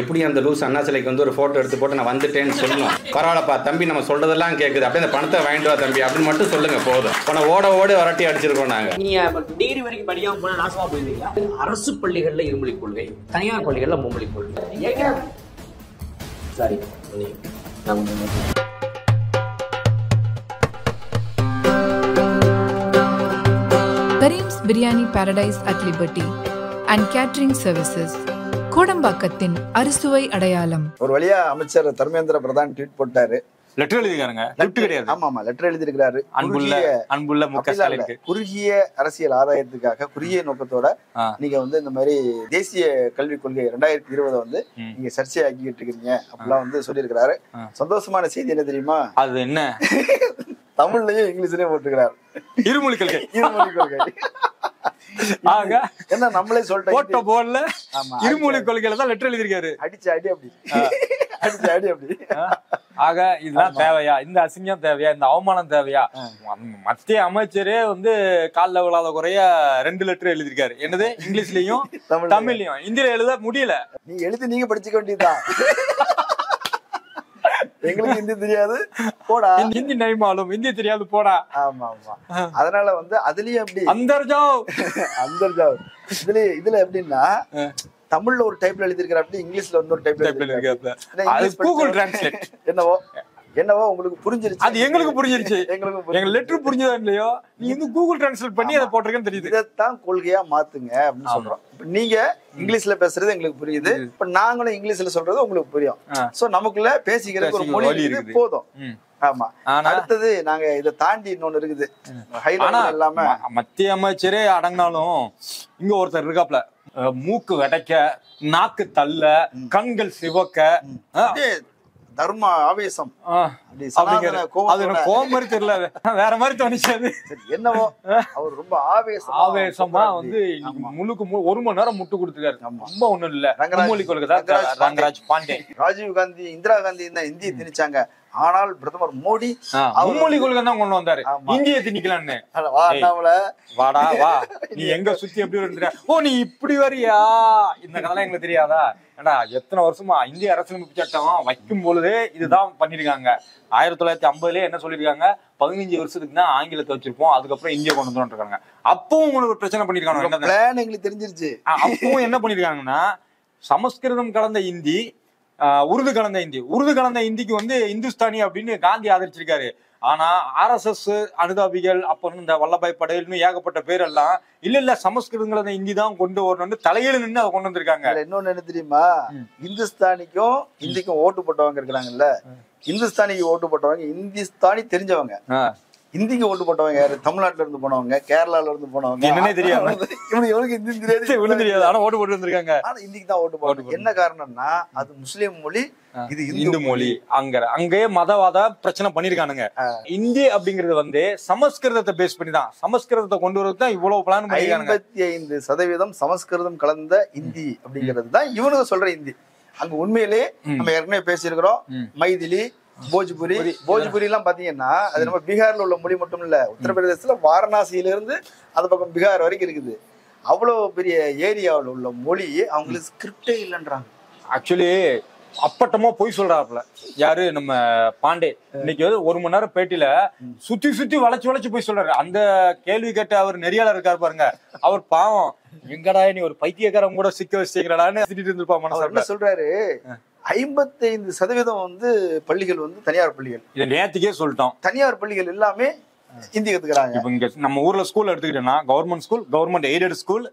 எப்படி அந்த லூஸ் அண்ணா சிலைக்கு வந்து ஒரு ஃபோட்டோ எடுத்து போட்டு நான் வந்துட்டேன்னு சொல்லணும். பரவாயில்லப்பா தம்பி, நம்ம சொல்றதெல்லாம் கேட்குது, அப்படியே அந்த பணத்தை வாங்கிட்டு வா தம்பி அப்படின்னு மட்டும் சொல்லுங்க போதும். உன ஓட ஓடி வரட்டி அடிச்சிருக்கோம் நாங்கள். நீங்கள் டிகிரி வரைக்கும் படிக்காமல் போனால் நாசமாக போயிருந்தீங்க. அரசு பள்ளிகளில் இருமொழி கொள்கை, தனியார் பள்ளிகளில் மும்மொழி கொள்கை. ஏங்க sorry Kareem's Biryani Paradise at Liberty and Catering Services. கோடம்பாக்கத்தின் அறுசுவை அடையாளம். ஒரு வழியா அமைச்சர் தர்மேந்திர பிரதான் ட்வீட் போட்டாரு. லெட்டர் எழுதிருக்காருங்க, கிஃப்ட் கிடையாது. ஆமா லெட்டர் எழுதிருக்காரு. அன்புள்ள முக ஸ்டாலினுக்கு குறுகிய அரசியல் ஆதாயத்துக்காக, குறுகிய நோக்கத்தோட நீங்க வந்து இந்த மாதிரி தேசிய கல்விக் கொள்கை 2020 வந்து நீங்க சர்ச்சையாக்கிட்டு இருக்கீங்க அப்படிலாம் வந்து சொல்லியிருக்கிறாரு. சந்தோஷமான செய்தி என்ன தெரியுமா? அது என்ன? தமிழ்லயும் இங்கிலீஷ்லயும் போட்டுக்கிறாரு. இருமொழி கொள்கை. இருமொழி கொள்கை. என்ன நம்மளே சொல்லிட்டோம் போர்டுல இருமொழி கொள்கையில தான் லெட்டர் எழுதிருக்காரு. அடிச்சு அடி அப்படி அடிச்சு அடி அப்படி. ஆக இதெல்லாம் தேவையா? இந்த அசிங்கம் தேவையா? இந்த அவமானம் தேவையா? மத்திய அமைச்சரே வந்து கால்ல விழாத குறைய 2 லெட்டர் எழுதிருக்காரு. என்னது? இங்கிலீஷ்லயும் தமிழ்லயும். இந்தியில எழுத முடியல. நீ எழுதி நீங்க படிச்சுக்க வேண்டியதுதான். எங்களுக்கு ஹிந்தி தெரியாது போடா, ஹிந்தி நைமாலும் ஹிந்தி தெரியாது போடா. ஆமா ஆமா. அதனால வந்து அதுலயும் எப்படி அந்தர்ஜாவ் இதுல எப்படின்னா தமிழ்ல ஒரு டைப்ல எழுதிருக்கிற, அப்படி இங்கிலீஷ்ல இன்னொரு டைப்ல எழுதிருக்காரு. கூகுள் டிரான்ஸ்லேட் என்னவோ உங்களுக்கு புரிஞ்சிருச்சு. அது எங்களுக்கு புரிஞ்சிருச்சு. எங்க லெட்டர் புரிஞ்சதா இல்லையோ, நீ வந்து கூகுள் டிரான்ஸ்லேட் பண்ணி அதை போட்டிருக்கேன்னு தெரியுது. இதைத்தான் கொள்கையா மாத்துங்க அப்படின்னு சொல்றோம். இப்ப நீங்க இங்கிலீஷ்ல பேசுறது எங்களுக்கு புரியுது, இப்ப நாங்களும் இங்கிலீஷ்ல சொல்றது உங்களுக்கு புரியும். சோ நமக்குள்ள பேசிக்கிறதுக்கு ஒரு மொழி இருக்குது, போதும். ஆமா. அடுத்தது நாங்க இதை தாண்டி இன்னொன்னு இருக்குது. இல்லாம மத்திய அமைச்சரே அடங்கினாலும் இங்க ஒருத்தர் இருக்காப்ல, மூக்கு வெடைக்க, நாக்கு தள்ள, கண்கள் சிவக்க, தர்ம ஆவேசம் கோபம் மாதிரி தெரியல, வேற மாதிரி தோணிச்சாது. என்னவோ அவர் ரொம்ப ஆவேசமா வந்து முழுக்கு 1 மணி நேரம் முட்டு கொடுத்துருக்காரு. ரொம்ப ஒண்ணும் இல்ல. ரங்கராஜ் பாண்டே, ராஜீவ் காந்தி, இந்திரா காந்தி தான் இந்தியை திணிச்சாங்க. ஆனால் பிரதமர் மோடி மும்மொழி கொள்கை தான் கொண்டு வந்தாரு, இந்தியை திணிக்கலான்னு. வாடா வா, நீ எங்க சுத்தி எப்படி இருந்த? ஓ நீ இப்படி வரியா? இந்த கதைலாம் எங்களுக்கு தெரியாதா? ஏடா எத்தனை வருஷமா இந்திய அரசியலமைப்பு சட்டம் வைக்கும் பொழுதே இதுதான் பண்ணிருக்காங்க. 1950 என்ன சொல்லிருக்காங்க? 15 வருஷத்துக்கு தான் ஆங்கிலத்தை வச்சிருப்போம், அதுக்கப்புறம் இந்தியா கொண்டு வந்து இருக்காங்க. அப்பவும் உங்களுக்கு பிரச்சனை பண்ணிருக்காங்க. எங்களுக்கு தெரிஞ்சிருச்சு. அப்பவும் என்ன பண்ணிருக்காங்கன்னா, சமஸ்கிருதம் கலந்த இந்தி, உருது கலந்த இந்தி. உருது கலந்த இந்திக்கு வந்து இந்துஸ்தானி அப்படின்னு காந்தி ஆதரிச்சிருக்காரு. ஆனா RSS அனுதாபிகள், அப்புறம் இந்த வல்லபாய் படேல்னு ஏகப்பட்ட பேர் எல்லாம் இல்ல சமஸ்கிருதம் கலந்த இந்தி தான் கொண்டு வரணும்னு தலையில நின்று அதை கொண்டு வந்திருக்காங்க. இன்னொன்னு என்ன தெரியுமா? இந்துஸ்தானிக்கும் இந்திக்கும் ஓட்டு போட்டவங்க இருக்கிறாங்கல்ல, இந்துஸ்தானிக்கு ஓட்டு போட்டவங்க இந்துஸ்தானி தெரிஞ்சவங்க, இந்திக்கு ஓட்டு போட்டவங்க யாரு? தமிழ்நாட்டுல இருந்து போனவங்க, கேரளால இருந்து போனவங்க. என்னன்னே தெரியாது, இவனுக்கு ஹிந்தி தெரியாது, ஆனா ஓட்டு போட்டு வந்திருக்காங்க. ஆனா இந்திக்கு தான் ஓட்டு போடுறாங்க. என்ன காரணம்னா அது முஸ்லீம் மொழி, இது இந்து மொழி. அங்கேயே மதவாத பிரச்சனை பண்ணிருக்கானுங்க. இந்தி அப்படிங்கறது வந்து சமஸ்கிருதத்தை பேஸ் பண்ணி தான், சமஸ்கிருதத்தை கொண்டு வரது தான் இவ்வளவு பிளான் பண்ணிருக்காங்க. 55% சமஸ்கிருதம் கலந்த இந்தி அப்படிங்கிறது தான் இவனுக்கு சொல்ற இந்தி. அங்க உண்மையிலேயே நம்ம ஏற்கனவே பேசியிருக்கிறோம், மைதிலி, போஜ்புரி எல்லாம் பாத்தீங்கன்னா அது நம்ம பீகார்ல உள்ள மொழி மட்டும் இல்ல, உத்தரப்பிரதேசத்துல வாரணாசியில இருந்து அந்த பக்கம் பீகார் வரைக்கும் இருக்குது. அவ்வளவு பெரிய ஏரியாவில் உள்ள மொழி அவங்களுக்கு ஸ்கிரிப்டே இல்லைன்றாங்க. ஆக்சுவலி அப்பட்டமா போய் சொல்றாப்புல யாரு? நம்ம பாண்டே. இன்னைக்கு 1 மணி நேரம் பேட்டியில சுத்தி வளைச்சு போய் சொல்றாரு. அந்த கேள்வி கேட்ட அவர் நெறியாளர் இருக்காரு பாருங்க, அவர் பாவம், எங்கடா நீ ஒரு பைத்தியக்காரன் கூட சிக்க வச்சுக்கிறான்னு திட்டிட்டு இருந்திருப்பா மனசு. என்ன சொல்றாரு? 55% வந்து பள்ளிகள் வந்து தனியார் பள்ளிகள். இதை நேத்துக்கே சொல்லிட்டோம். தனியார் பள்ளிகள் எல்லாமே ஹிந்தி கத்துக்கிறாங்க. இப்ப இங்க நம்ம ஊர்ல ஸ்கூல் எடுத்துக்கிட்டோம்னா government school, government aided school,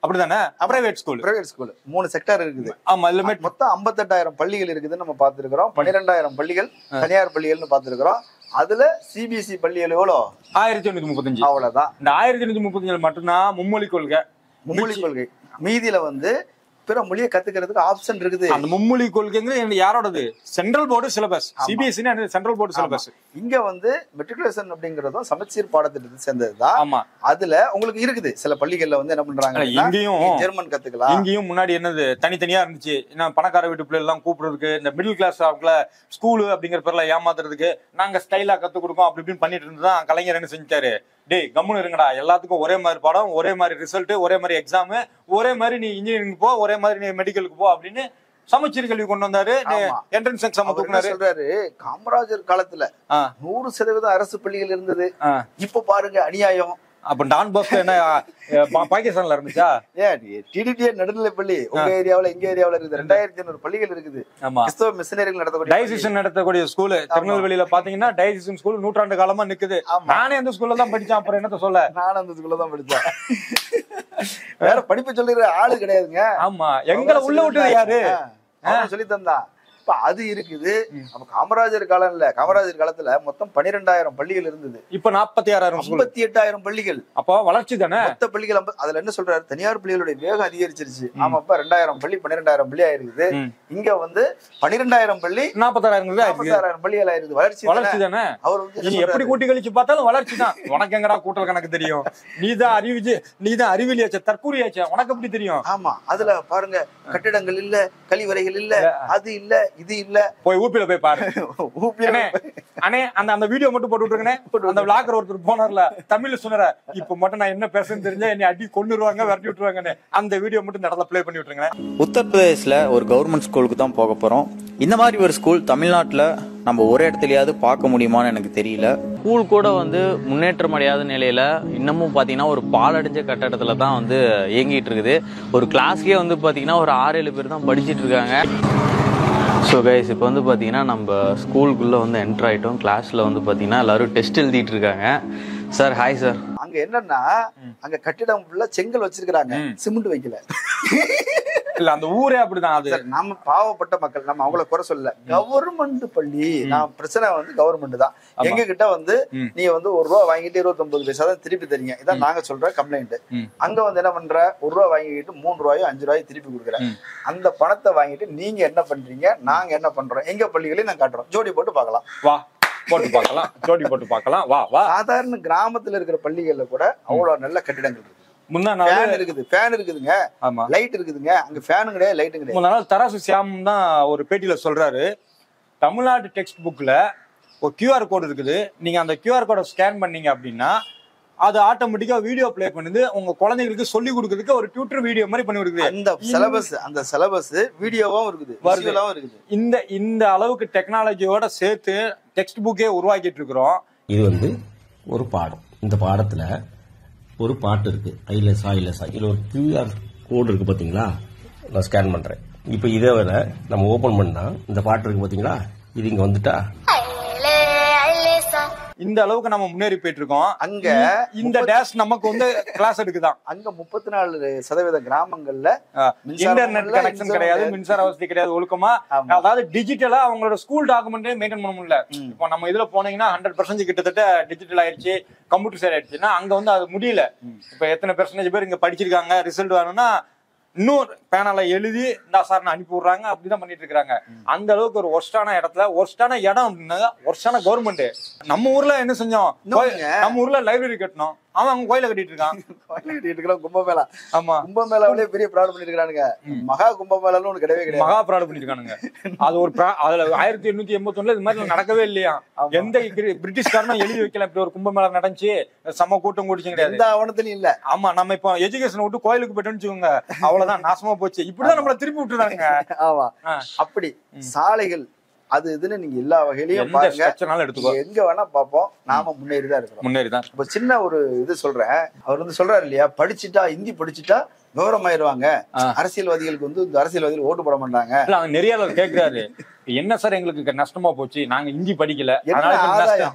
அப்படிதானே? பிரைவேட் ஸ்கூல் 3 செக்டர் இருக்குது. ஆமா, எல்லாமே மொத்தம் 58,000 பள்ளிகள் இருக்குதுன்னு நம்ம பாத்துருக்கிறோம். 12,000 பள்ளிகள் தனியார் பள்ளிகள்னு பாத்துருக்கிறோம். அதுல சிபிஎஸ்இ பள்ளிகள் எவ்வளோ? 1835. அவ்வளவுதான். இந்த 1835 மட்டும்தான் மும்மொழி கொள்கை. மீதியில வந்து பிற மொழியை கத்துக்கிறதுக்கு ஆப்ஷன் இருக்குது. அந்த மும்மொழி கொள்கைங்கிறது யாரோடது? Central board syllabus. CBSE central board syllabus. இங்க வந்து மெட்ரிகுலேஷன் அப்படிங்கறதும் சமச்சீர் பாடத்திட்டத்தை சேர்ந்ததுதான். ஆமா, அதுல உங்களுக்கு இருக்குது. சில பள்ளிகள்ல வந்து என்ன பண்றாங்க, இங்கேயும் ஜெர்மன் கத்துக்கலாம். இங்கேயும் முன்னாடி என்னது தனித்தனியா இருந்துச்சு. ஏன்னா பணக்கார வீட்டு பிள்ளை எல்லாம் கூப்பிடுறதுக்கு, இந்த மிடில் கிளாஸ் ஸ்கூலு அப்படிங்கிற பேர்ல ஏமாத்துறதுக்கு நாங்க ஸ்டைலா கத்து கொடுக்கோம் அப்படி இப்படின்னு பண்ணிட்டு இருந்துதான் கலைஞர் என்ன செஞ்சாரு? டேய் கம்முன்னு இருங்கடா, எல்லாத்துக்கும் ஒரே மாதிரி பாடம், ஒரே மாதிரி ரிசல்ட், ஒரே மாதிரி எக்ஸாம், ஒரே மாதிரி நீ இன்ஜினியரிங் போ, ஒரே மாதிரி நீ மெடிக்கலுக்கு போ அப்படின்னு சமச்சீர் கல்வி கொண்டு வந்தாரு, என்ட்ரன்ஸ் எக்ஸாம் தூக்குனாரு. சொல்றாரு காமராஜர் காலத்துல 100% அரசு பள்ளிகள் இருந்தது, இப்ப பாருங்க அநியாயம். அப்ப டான் பாஸ்கோ என்ன பாகிஸ்தான்ல இருந்துச்சா? டிடிடிஏ நடுநிலை பள்ளி உங்க ஏரியாவுல எங்க ஏரியாவுல இருக்குது 2500 பள்ளிகள் இருக்குது. கிறிஸ்தவ மிஷனரிகள் நடத்தக்கூடிய டயசிஷன் நடத்தக்கூடிய ஸ்கூல் திருநெல்வேலியில பாத்தீங்கன்னா டயசிஷன் ஸ்கூல் 100 காலமா நிக்குது. நானே அந்த ஸ்கூல்ல தான் படிச்சேன். அப்புறம் என்னத்த சொல்ல, நானும் அந்த ஸ்கூல்ல தான் படிச்சேன். வேற படிப்பு சொல்லிடுற ஆளு கிடையாதுங்க. ஆமா, எங்களை உள்ள விட்டது யாரு சொல்லி தந்தா. அது இருக்குது. அப்ப காமராஜர் காலம் இல்ல, காமராஜர் காலத்துல மொத்தம் 12,000 பள்ளிகள் இருந்தது. இப்ப 46,000 58,000 பள்ளிகள். அப்ப வளர்ச்சி தானே. மொத்த பள்ளிகள் அதுல என்ன சொல்றாரு, தனியார் பள்ளிகளுடைய வேகம் அதிகரிச்சிருச்சு. ஆமா, இப்ப 2,000 பள்ளி 12,000 பள்ளி ஆயிருக்குது. இங்க வந்து 12,000 பள்ளி 46,000 பள்ளிகள் ஆயிருக்குது. வளர்ச்சி தானே. அவர் வந்து எப்படி கூட்டி கழிச்சு பார்த்தாலும் வளர்ச்சி தான். உனக்கு எங்கடா கூட்டல் கணக்கு தெரியும்? நீதான் அறிவிலியாச்ச, தற்கூரியாச்ச, உனக்கு எப்படி தெரியும்? ஆமா, அதுல பாருங்க கட்டிடங்கள் இல்ல, கழிவறைகள் இல்ல, அது இல்ல, இது இல்ல. போய் ஊப்பில போய் பாரு. அண்ணே அந்த வீடியோ மட்டும் போட்டு விட்டுருங்கண்ணே. அந்த விளாக்கர் ஒருத்தர் போனார்ல, தமிழ்ல சொன்னார, இப்ப மட்டும் நான் என்ன பேசுறேன்னு தெரிஞ்சா என்னை அடி கொண்டுருவாங்க, விரட்டி விட்டுருவாங்கன்னு. அந்த வீடியோ மட்டும் இந்த இடத்துல பிளே பண்ணி விட்டுருங்க. உத்தரப்பிரதேசில் ஒரு கவர்மெண்ட் ஸ்கூலுக்கு தான் போக போகிறோம். இந்த மாதிரி ஒரு ஸ்கூல் தமிழ்நாட்டில் நம்ம ஒரு இடத்துலயாவது பார்க்க முடியுமான்னு எனக்கு தெரியல. ஸ்கூல் கூட வந்து முன்னேற்றம் அடையாத நிலையில இன்னமும் பார்த்தீங்கன்னா ஒரு பாலடைஞ்ச கட்டடத்துல தான் வந்து இயங்கிட்டு இருக்குது. ஒரு கிளாஸ்க்கே வந்து பார்த்தீங்கன்னா ஒரு 6-7 பேர் தான் படிச்சுட்டு இருக்காங்க. ஸோ கைஸ், இப்போ வந்து பார்த்தீங்கன்னா நம்ம ஸ்கூலுக்குள்ளே வந்து என்டர் ஆகிட்டோம். கிளாஸில் வந்து பார்த்தீங்கன்னா எல்லாரும் டெஸ்ட் எழுதிட்டு இருக்காங்க. Sir hi sir. அங்க என்னன்னா அங்க கட்டிடம் ஃபுல்லா செங்கல் வச்சிருக்காங்க, சிமெண்ட் வைக்கல. இல்ல அந்த ஊரே அப்படிதான். அது நம்ம பாவப்பட்ட மக்கள், நம்ம அவங்கள குறை சொல்லல. கவர்மெண்ட் பள்ளி நான் பிரச்சனை வந்து கவர்மெண்ட் தான். எங்க கிட்ட வந்து நீங்க வந்து ₹1 வாங்கிட்டு 29 பைசா தான் திருப்பி தரீங்க, இதான் நாங்க சொல்ற கம்ப்ளைண்ட். அங்க வந்து என்ன பண்ற, ₹1 வாங்கிட்டு ₹3 ₹5 திருப்பி கொடுக்குறேன். அந்த பணத்தை வாங்கிட்டு நீங்க என்ன பண்றீங்க, நாங்க என்ன பண்றோம், எங்க பள்ளிகளையும் நான் காட்டுறோம். ஜோடி போட்டு பார்க்கலாம், வா போட்டு பார்க்கலாம், ஜோடி போட்டு பார்க்கலாம், வா வா. சாதாரண கிராமத்துல இருக்கிற பள்ளிகள்ல கூட அவ்வளவு நல்ல கட்டிடங்கள் இருக்கு. ஃபேன் இருக்குதுங்க, லைட் இருக்குதுங்க. அங்க ஃபேனும் கிடையாது, லைட்டும் கிடையாது. முன்னாள் தராசு சியாம் தான் ஒரு பேட்டியில சொல்றாரு, தமிழ்நாடு டெக்ஸ்ட் புக்ல ஒரு QR கோட் இருக்குது. நீங்க அந்த QR கோடை ஸ்கேன் பண்ணீங்க அப்படின்னா அது ஆட்டோமேட்டிக்கா வீடியோ பிளே பண்ணுது. உங்க குழந்தைகளுக்கு சொல்லி கொடுக்கிறதுக்கு ஒரு டியூட்டர் வீடியோ மாதிரி பண்ணி கொடுக்குது. அந்த சிலபஸ் வீடியோவும் இருக்குது, வர்ச்சுவலாவும் இருக்குது. இந்த அளவுக்கு டெக்னாலஜியோட சேர்த்து டெக்ஸ்ட் புக்கே உருவாக்கிட்டு இருக்கிறோம். இது வந்து ஒரு பாடம். இந்த பாடத்துல ஒரு பாட்டு இருக்கு, ஐலசா இதுல ஒரு QR கோடு இருக்கு பாத்தீங்களா. நான் ஸ்கேன் பண்றேன். இப்ப இதை விட நம்ம ஓபன் பண்ணா இந்த பாட்டு இருக்கு பாத்தீங்களா, இது இங்க வந்துட்டா. இந்த அளவுக்கு நம்ம முன்னேறி போயிட்டு இருக்கோம். அங்க இந்த டேஷ் நமக்கு வந்து கிளாஸ் எடுக்குதான். அங்க 34% கிராமங்கள்ல இன்டர்நெட் கனெக்ஷன் கிடையாது, மின்சார வசதி கிடையாது ஒழுக்கமா. அதாவது டிஜிட்டலா அவங்களோட ஸ்கூல் டாக்குமெண்டே மெயின்டைன் பண்ண முடியல. இப்போ நம்ம இதுல போனீங்கன்னா 100% கிட்டத்தட்ட டிஜிட்டல் ஆயிடுச்சு, கம்ப்யூட்டர் சைட் ஆயிடுச்சுன்னா அங்க வந்து அது முடியல. இப்ப எத்தனை பெர்சன்டேஜ் பேர் இங்க படிச்சிருக்காங்க, ரிசல்ட் வேணும்னா இன்னொரு பேனலை எழுதி இந்த சார்னு அனுப்பி விடுறாங்க. அப்படிதான் பண்ணிட்டு இருக்காங்க. அந்த அளவுக்கு ஒரு ஒர்ஸ்டான இடத்துல, ஒர்ஸ்டான இடம் அப்படின்னா ஒர்ஸ்டான கவர்மெண்ட். நம்ம ஊர்ல என்ன செஞ்சோம், நம்ம ஊர்ல லைப்ரரி கட்டணும், அவன் அவங்க கோயில கட்டிட்டு இருக்கான். கும்பமேளா. ஆமா, கும்பமேளாவிலே பெரிய ப்ராட் பண்ணிருக்கானுங்க. மகா கும்பமேளான்னு ஒண்ணு கிடையவே கிடையாது, மகா ப்ராட் பண்ணிருக்கானுங்க. அது ஒரு அதுல 1881 இது மாதிரி நடக்கவே இல்லையா. எந்த பிரிட்டிஷ்காரனும் எழுதி வைக்கல இப்படி ஒரு கும்பமேளா நடந்துச்சு, செம்ம கூட்டம் கூடிச்சு கிடையாது, எந்த ஆவணத்திலும் இல்ல. ஆமா, நம்ம இப்ப எஜுகேஷன் விட்டு கோயிலுக்கு போயிட்டோம்னு வச்சுக்கோங்க, அவ்வளவுதான், நாசமா போச்சு. இப்படிதான் நம்மள திருப்பி விட்டுறாங்க. ஆமா, அப்படி சாலைகள் அது இதுன்னு நீங்க எல்லா வகையிலயும் பாருங்க, எங்க வேணா பாப்போம். நாம முன்னேறிதான் இருக்கிறோம். இப்ப சின்ன ஒரு இது சொல்றேன். அவர் வந்து சொல்றாரு இல்லையா, படிச்சுட்டா ஹிந்தி படிச்சுட்டா கௌரவம் ஆயிருவாங்க, அரசியல்வாதிகளுக்கு வந்து இந்த அரசியல்வாதிகள் ஓட்டு போட மாட்டாங்க. நிறைய கேட்கிறாரு, என்ன சார் எங்களுக்கு நஷ்டமா போச்சு, நாங்க ஹிந்தி படிக்கல.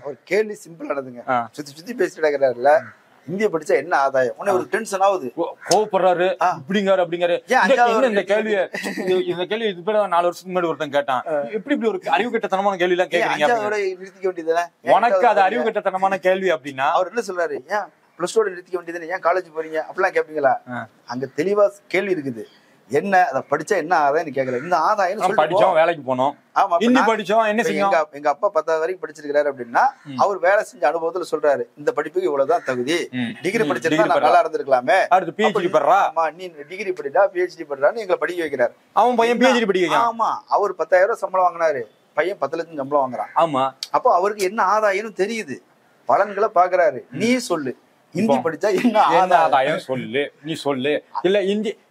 ஒரு கேள்வி சிம்பிள் நடந்துங்க, சுத்தி சுத்தி பேசிட்டு இருக்கிறாருல, இந்திய படிச்சா என்ன ஆதாயம், உன்னை ஒரு டென்ஷன் ஆகுது, கோவப்படுறாரு, இப்படிங்காரு அப்படிங்காரு. இந்த கேள்வி இது பேர் 4 வருஷத்துக்கு முன்னாடி ஒருத்தன் கேட்டான், எப்படி இப்படி ஒரு அறிவு கட்டத்தனமான கேள்வி எல்லாம் கேக்குறீங்க, நிறுத்திக்க வேண்டியதுதானே உனக்கு அது அறிவு கட்டத்தனமான கேள்வி அப்படின்னா. அவர் என்ன சொல்றாரு, ஏன் +2 நிறுத்திக்க வேண்டியதுன்னு, ஏன் காலேஜ் போறீங்க அப்படிலாம் கேட்பீங்களா. அங்க தெளிவா கேள்வி இருக்குது, என்ன அதை படிச்சா என்ன ஆதாயம் கேட்கல. இந்த ஆதாயம் படிச்சோம், வேலைக்கு போனோம், ஹிந்தி படிச்சோம், என்ன செய்யும். எங்க அப்பா 10வது வரைக்கும் படிச்சிருக்காரு அப்படின்னா அவர் வேலை செஞ்ச அனுபவத்துல சொல்றாரு, இந்த படிப்புக்கு இவ்வளவுதான் தகுதி, டிகிரி படிச்சிருந்தா நான் நல்லா இருந்திருக்கலாமே, அடுத்து PhD பண்றா, நீ டிகிரி படிடா PhD பண்றான்னு எங்களை படிக்க வைக்கிறாரு. அவன் பையன் PhD படிக்க. ஆமா, அவர் 10,000 சம்பளம் வாங்கினாரு, பையன் 10 லட்சம் சம்பளம் வாங்குறான். ஆமா, அப்போ அவருக்கு என்ன ஆதாயம்னு தெரியுது, பலன்களை பாக்குறாரு. நீ சொல்லு, இந்தி படிச்சா என்ன ஆதாயம் சொல்லு, நீ சொல்லு. இல்ல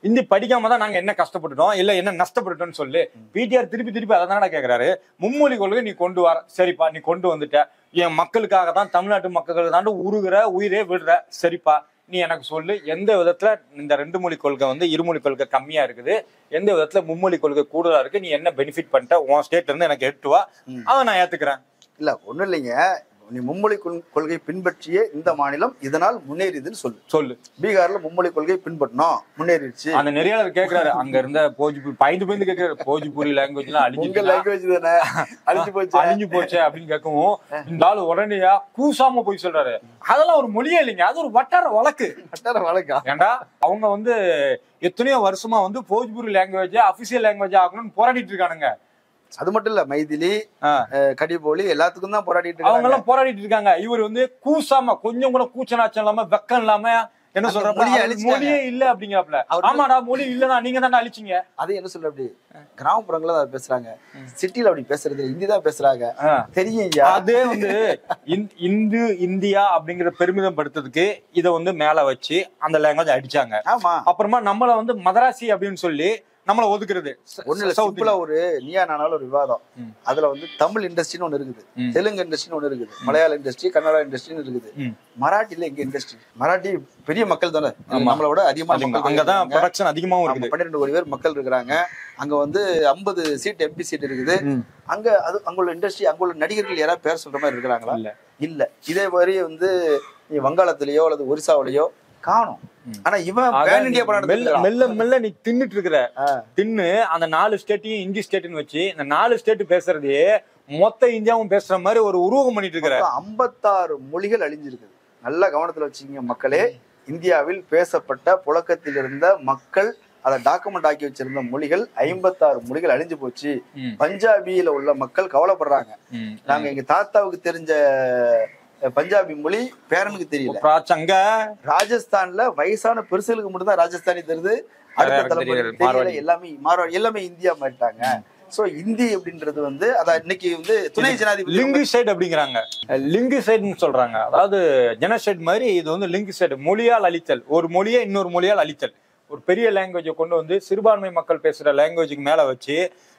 இந்தி படிக்காம தான் நாங்க என்ன கஷ்டப்பட்டுட்டோம், இல்ல என்ன நஷ்டப்பட்டுட்டோம்னு சொல்லு. பிடிஆர் திருப்பி அதான் கேக்குறாரு. மும்மொழி கொள்கை நீ கொண்டு வர, சரிப்பா நீ கொண்டு வந்துட்ட, என் மக்களுக்காக தான், தமிழ்நாட்டு மக்களுக்கு தான் உருகுற, உயிரே விடுற, சரிப்பா நீ எனக்கு சொல்லு, எந்த விதத்துல இந்த 2 மொழி கொள்கை வந்து இருமொழி கொள்கை கம்மியா இருக்குது, எந்த விதத்துல மும்மொழி கொள்கை கூடுதலா இருக்கு, நீ என்ன பெனிஃபிட் பண்ணிட்ட, உன் ஸ்டேட்ல இருந்து எனக்கு எடுத்து வா, அதை நான் ஏத்துக்கிறேன். இல்ல ஒண்ணும் இல்லைங்க, நீ மும்மொழி கொள்கை பின்பற்றிய இந்த மாநிலம் இதனால் முன்னேறியதுன்னு சொல்லு. பீகார்ல மும்மொழி கொள்கை பின்பற்றணும், முன்னேறிடுச்சு. அந்த நெறியாளர் கேக்குறாரு, அங்க இருந்த போஜ்பூரி பயந்து கேக்குறாரு, போஜ்பூரி லாங்குவேஜ் எல்லாம் அழிஞ்சு போச்சு அப்படின்னு கேட்கவும், இந்த ஆளு உடனேயா கூசாம போய் சொல்றாரு, அதெல்லாம் ஒரு மொழியே இல்லைங்க, அது ஒரு வட்டார வழக்கா. ஏண்டா அவங்க வந்து எத்தனையோ வருஷமா வந்து போஜ்பூரி லாங்குவேஜ் அபிஷியல் லாங்குவேஜ் ஆகணும்னு போராடிட்டு இருக்கானுங்க. அது மட்டும் இல்ல, மைதிலி, கடிபோலி எல்லாத்துக்கும் தான் போராடிட்டு இருக்காங்க. அவங்க எல்லாம் போராடிட்டு இருக்காங்க. இவர் வந்து கூசாம, கொஞ்சம் கூட கூச்சநாச்சம் இல்லாம, வெக்கம் இல்லாம, என்ன சொல்ற, மொழியே இல்ல அப்படிங்கிறப்பல, ஆமாடா மொழி இல்லனா நீங்க தானே அழிச்சிங்க. அது என்ன சொல்ற, அப்படி கிராமப்புறங்கள தான் பேசுறாங்க, சிட்டில அப்படி பேசுறது ஹிந்தி தான் பேசுறாங்க, தெரியும். அதே வந்து இந்தியா அப்படிங்கிற பெருமிதம் படுத்துறதுக்கு இத வந்து மேல வச்சு அந்த லாங்குவேஜ் அடிச்சாங்க. ஆமா, அப்புறமா நம்மள வந்து மதராசி அப்படின்னு சொல்லி நம்மள ஒதுக்குறது. ஒண்ணு இல்ல, சிம்பிளா ஒரு நீயா நானால ஒரு விவாதம். அதுல வந்து தமிழ் இண்டஸ்ட்ரின்னு ஒண்ணு இருக்குது, தெலுங்கு இண்டஸ்ட்ரின்னு ஒண்ணு இருக்குது, மலையாள இண்டஸ்ட்ரி, கன்னடா இண்டஸ்ட்ரின்னு இருக்குது. மராட்டில எங்க இண்டஸ்ட்ரி? மராட்டி பெரிய மக்கள் தானே, நம்மளோட அதிகமா அங்கதான் ப்ரொடக்ஷன் அதிகமாவும் இருக்குது. 12 கோடி பேர் மக்கள் இருக்கிறாங்க. அங்க வந்து 50 சீட் எம்பி சீட் இருக்குது. அங்க அங்குள்ள இண்டஸ்ட்ரி, அங்குள்ள நடிகர்கள் யாராவது பேர் சொல்ற மாதிரி இருக்கிறாங்களா? இல்ல. இதே மாதிரி வந்து நீ வங்காளத்திலயோ அல்லது ஒரிசாவிலயோ காணும். ஆனா இவன் பேன் இந்தியா படம் மெல்ல மெல்ல நீ தின்னுட்டு இருக்கிற தின்னு அந்த 4 ஸ்டேட்டையும் இந்தி ஸ்டேட்னு வச்சு இந்த 4 ஸ்டேட் பேசுறதே மொத்த இந்தியாவும் பேசுற மாதிரி ஒரு உருவகம் பண்ணிட்டு இருக்கிற. 56 மொழிகள் அழிஞ்சிருக்குது. நல்ல கவனத்துல வச்சுக்கீங்க மக்களே. இந்தியாவில் பேசப்பட்ட புழக்கத்தில் இருந்த மக்கள் அதை டாக்குமெண்ட் ஆக்கி வச்சிருந்த மொழிகள் 56 மொழிகள் அழிஞ்சு போச்சு. பஞ்சாபியில உள்ள மக்கள் கவலைப்படுறாங்க. நாங்க எங்க தாத்தாவுக்கு தெரிஞ்ச பஞ்சாபி மொழி பேரனுக்கு தெரியல. ராஜஸ்தான்ல வயசான பெருசுகளுக்கு மட்டும் தான் ராஜஸ்தானி தெரியுது, அடுத்த தலைமுறை எல்லாமே இந்தியா மாட்டாங்க. சோ இந்தி அப்படின்றது வந்து அத இன்னைக்கு வந்து துணை ஜனாதிபதி லிங்குசைட் அப்படிங்கிறாங்க, லிங்குசைட்னு சொல்றாங்க. அதாவது ஜெனசைட் மாதிரி இது வந்து லிங்குசைட், மொழியால் அழித்தல், ஒரு மொழியை இன்னொரு மொழியால் அழித்தல். ஒரு பெரிய லாங்குவேஜை கொண்டு வந்து சிறுபான்மை மக்கள் பேசுற லாங்குவேஜுக்கு மேல வச்சு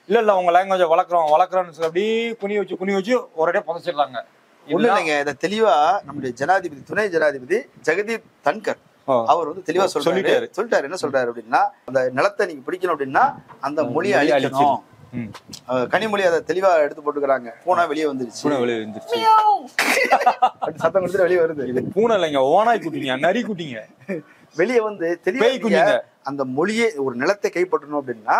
இல்ல அவங்க லாங்குவேஜை வளர்க்குறோம்னு அப்படி குனி வச்சு ஒரே புதைச்சிடுறாங்க. ஒண்ணு இல்லைங்க, இதை தெளிவா நம்முடைய ஜனாதிபதி, துணை ஜனாதிபதி ஜெகதீப் தன்கர் அவர் வந்து தெளிவா சொல்லிட்டாரு. என்ன சொல்றாரு அப்படின்னா, அந்த நிலத்தை நீங்க பிடிக்கணும் அப்படின்னா அந்த மொழியை அழிக்கணும். கனிமொழி அதை தெளிவா எடுத்து போட்டுக்கிறாங்க. பூனை வெளியே வந்துருச்சு, சத்தம் கொடுத்துட்டு வெளியே வருது. இது பூனை இல்லைங்க, ஓனாய் குட்டிங்க, நரி குட்டிங்க வெளியே வந்து தெளிவா அந்த மொழியை, ஒரு நிலத்தை கைப்பற்றணும் அப்படின்னா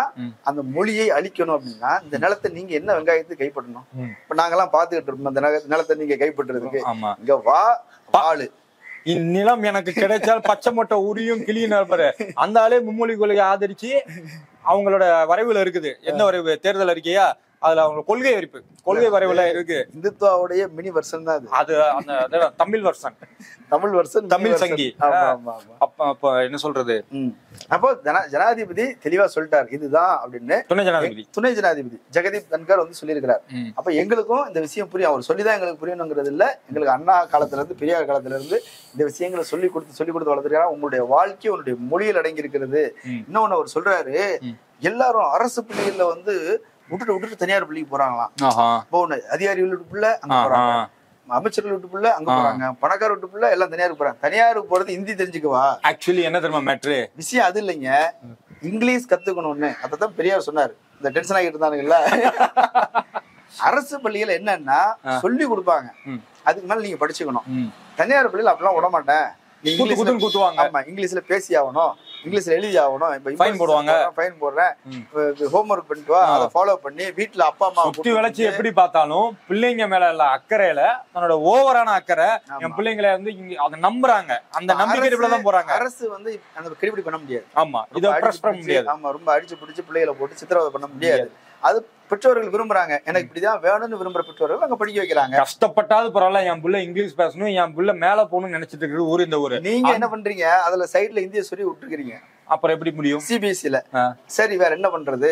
அந்த மொழியை அழிக்கணும் அப்படின்னா இந்த நிலத்தை நீங்க என்ன வெங்காயத்தை கைப்பற்றணும். இப்ப நாங்கெல்லாம் பாத்துக்கிட்டு இருப்போம் அந்த நிலத்தை நீங்க கைப்பற்றுறதுக்கு. இங்க வாழு, இந்நிலம் எனக்கு கிடைச்சால் பச்சை மொட்டை உரியும் கிளியும் இருப்பாரு. அந்த ஆளே மும்மொழி கொள்கையை ஆதரிச்சு அவங்களோட வரைவுல இருக்குது. என்ன வரைவு? தேர்தல் அறிக்கையா, அதுல அவங்க கொள்கை வரைவுல இருக்கு. இந்துத்துவாவுடைய மினி வெர்ஷன் தான் அது. அந்த தமிழ் வெர்ஷன், தமிழ் சங்கி. அப்ப என்ன சொல்றது, அப்போ ஜனாதிபதி தெளிவா சொல்லிட்டாரு இதுதான் அப்படின்னு. துணை ஜனாதிபதி ஜெகதீப் தன்கர் வந்து சொல்லியிருக்கிறார். அப்ப எங்களுக்கும் இந்த விஷயம் புரியும். அவர் சொல்லிதான் எங்களுக்கு புரியணுங்கிறது இல்ல. எங்களுக்கு அண்ணா காலத்துல இருந்து பெரியார் காலத்துல இருந்து இந்த விஷயங்களை சொல்லி கொடுத்து வளர்த்துருக்காங்க. உங்களுடைய வாழ்க்கை உங்களுடைய மொழியில் அடங்கி இருக்கிறது. இன்னொன்னு அவர் சொல்றாரு, எல்லாரும் அரசு பள்ளிகள்ல வந்து விட்டுட்டு தனியார் பள்ளிக்கு போறாங்களாம். அதிகாரிகள் விட்டு பிள்ளை அங்க போறாங்க, அமைச்சர்கள் விட்டு பிள்ளை அங்க போறாங்க, பணக்கார விட்டு பிள்ளை எல்லாம் தனியாருக்கு போறாங்க. தனியாருக்கு போறது ஹிந்தி தெரிஞ்சுக்குவா. ஆக்சுவலி என்ன தெரியுமா மேட்ரு விஷயம்? அது இல்லைங்க, இங்கிலீஷ் கத்துக்கணும்னு அதான் பெரியார் சொன்னாரு. இந்த டென்ஷன் ஆகிட்டு இருந்தானுங்கல்ல, அரசு பள்ளிகள் என்னன்னா சொல்லி கொடுப்பாங்க, அதுக்கு மேல நீங்க படிச்சுக்கணும். தனியார் பள்ளியில அப்படிலாம் விட மாட்டேன், இங்கிலீஷ்ல பேசி ஆகணும், இங்கிலீஷ்ல எழுதி ஆகணும், ஃபைன் போடுறேன், ஹோம்ஒர்க் பண்ணிட்டு வா, அதை ஃபாலோ பண்ணி வீட்டுல அப்பா அம்மா சுத்தி வளைச்சு எப்படி பார்த்தாலும் பிள்ளைங்க மேல இல்ல அக்கறையில தன்னோட ஓவரான அக்கறை என் பிள்ளைங்களை வந்து இங்க அதை நம்புறாங்க. அந்த நம்பிக்கை தான் போறாங்க. அரசு வந்து அந்த கிரிபிடி பண்ண முடியாது. ஆமா, இதை பண்ண முடியாது. ஆமா, ரொம்ப அடிச்சு பிடிச்சு பிள்ளைகளை போட்டு சித்திரவதை பண்ண முடியாது. அது பெற்றோர்கள் விரும்புறாங்க, எனக்கு இப்படிதான் வேணும்னு விரும்புற பெற்றோர்கள் அங்க படிக்க வைக்கிறாங்க. கஷ்டப்பட்டாது பரவாயில்ல, என் பிள்ளை இங்கிலீஷ் பேசணும், என் பிள்ளை மேல போகணும்னு நினைச்சிட்டு இருக்கு ஊர் இந்த ஊரு. நீங்க என்ன பண்றீங்க, அதுல சைட்ல இந்திய சொல்லி விட்டுருக்கீங்க. அப்புறம் எப்படி முடியும்? சிபிஎஸ்சில சரி வேற என்ன பண்றது?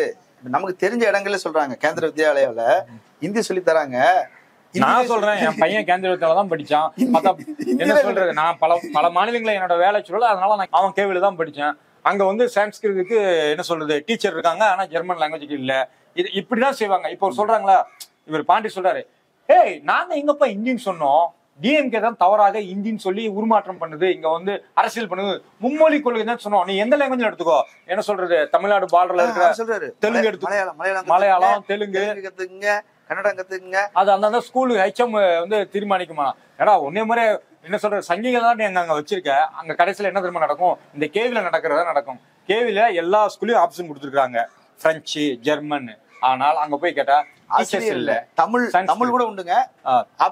நமக்கு தெரிஞ்ச இடங்கள்ல சொல்றாங்க, கேந்திர வித்யாலயால இந்தி சொல்லி தராங்க. நான் சொல்றேன் என் பையன் கேந்திரத்துல தான் படிச்சான். என்ன சொல்றது, நான் பல மாநிலங்களை என்னோட வேலை சொல்லல, அதனால நான் அவன் கேவில தான் படிச்சேன். அங்க வந்து சான்ஸ்கிரிட்டுக்கு என்ன சொல்றது டீச்சர் இருக்காங்க, ஆனா ஜெர்மன் லாங்குவேஜுக்கு இல்ல. இது இப்படிதான் செய்வாங்க. இப்போ சொல்றாங்களா, இவர் பாண்டி சொல்றாரு, ஏய் நாங்க எங்கப்பா இந்தின்னு சொன்னோம், டிஎம்கே தான் தவறாக இந்தின்னு சொல்லி உருமாற்றம் பண்ணுது, இங்க வந்து அரசியல் பண்ணுது, மும்மொழி கொள்கை தான் சொன்னோம், நீ எந்த லாங்குவேஜ்ல எடுத்துக்கோ. என்ன சொல்றது, தமிழ்நாடு பார்டர்ல இருக்கிற தெலுங்கு எடுத்து, மலையாளம் தெலுங்கு கத்துக்குங்க, கன்னடம் கத்துக்குங்க, அது அந்த ஸ்கூலு ஹெச்எம் வந்து தீர்மானிக்குமா. ஏன்னா ஒன்னே முறை என்ன சொல்றது, சங்கிகள் தான் எங்க அங்க வச்சிருக்க, அங்க கடைசியில என்ன தெரியுமா நடக்கும், இந்த கேவில நடக்கிறதா நடக்கும். கேவில எல்லா ஸ்கூலையும் ஆப்ஷன் கொடுத்துருக்காங்க, பிரெஞ்சு ஜெர்மன். ஆனால் அங்க போய் கேட்டா ஆசிரியர் இல்ல, தமிழ் கூட உண்டுங்க.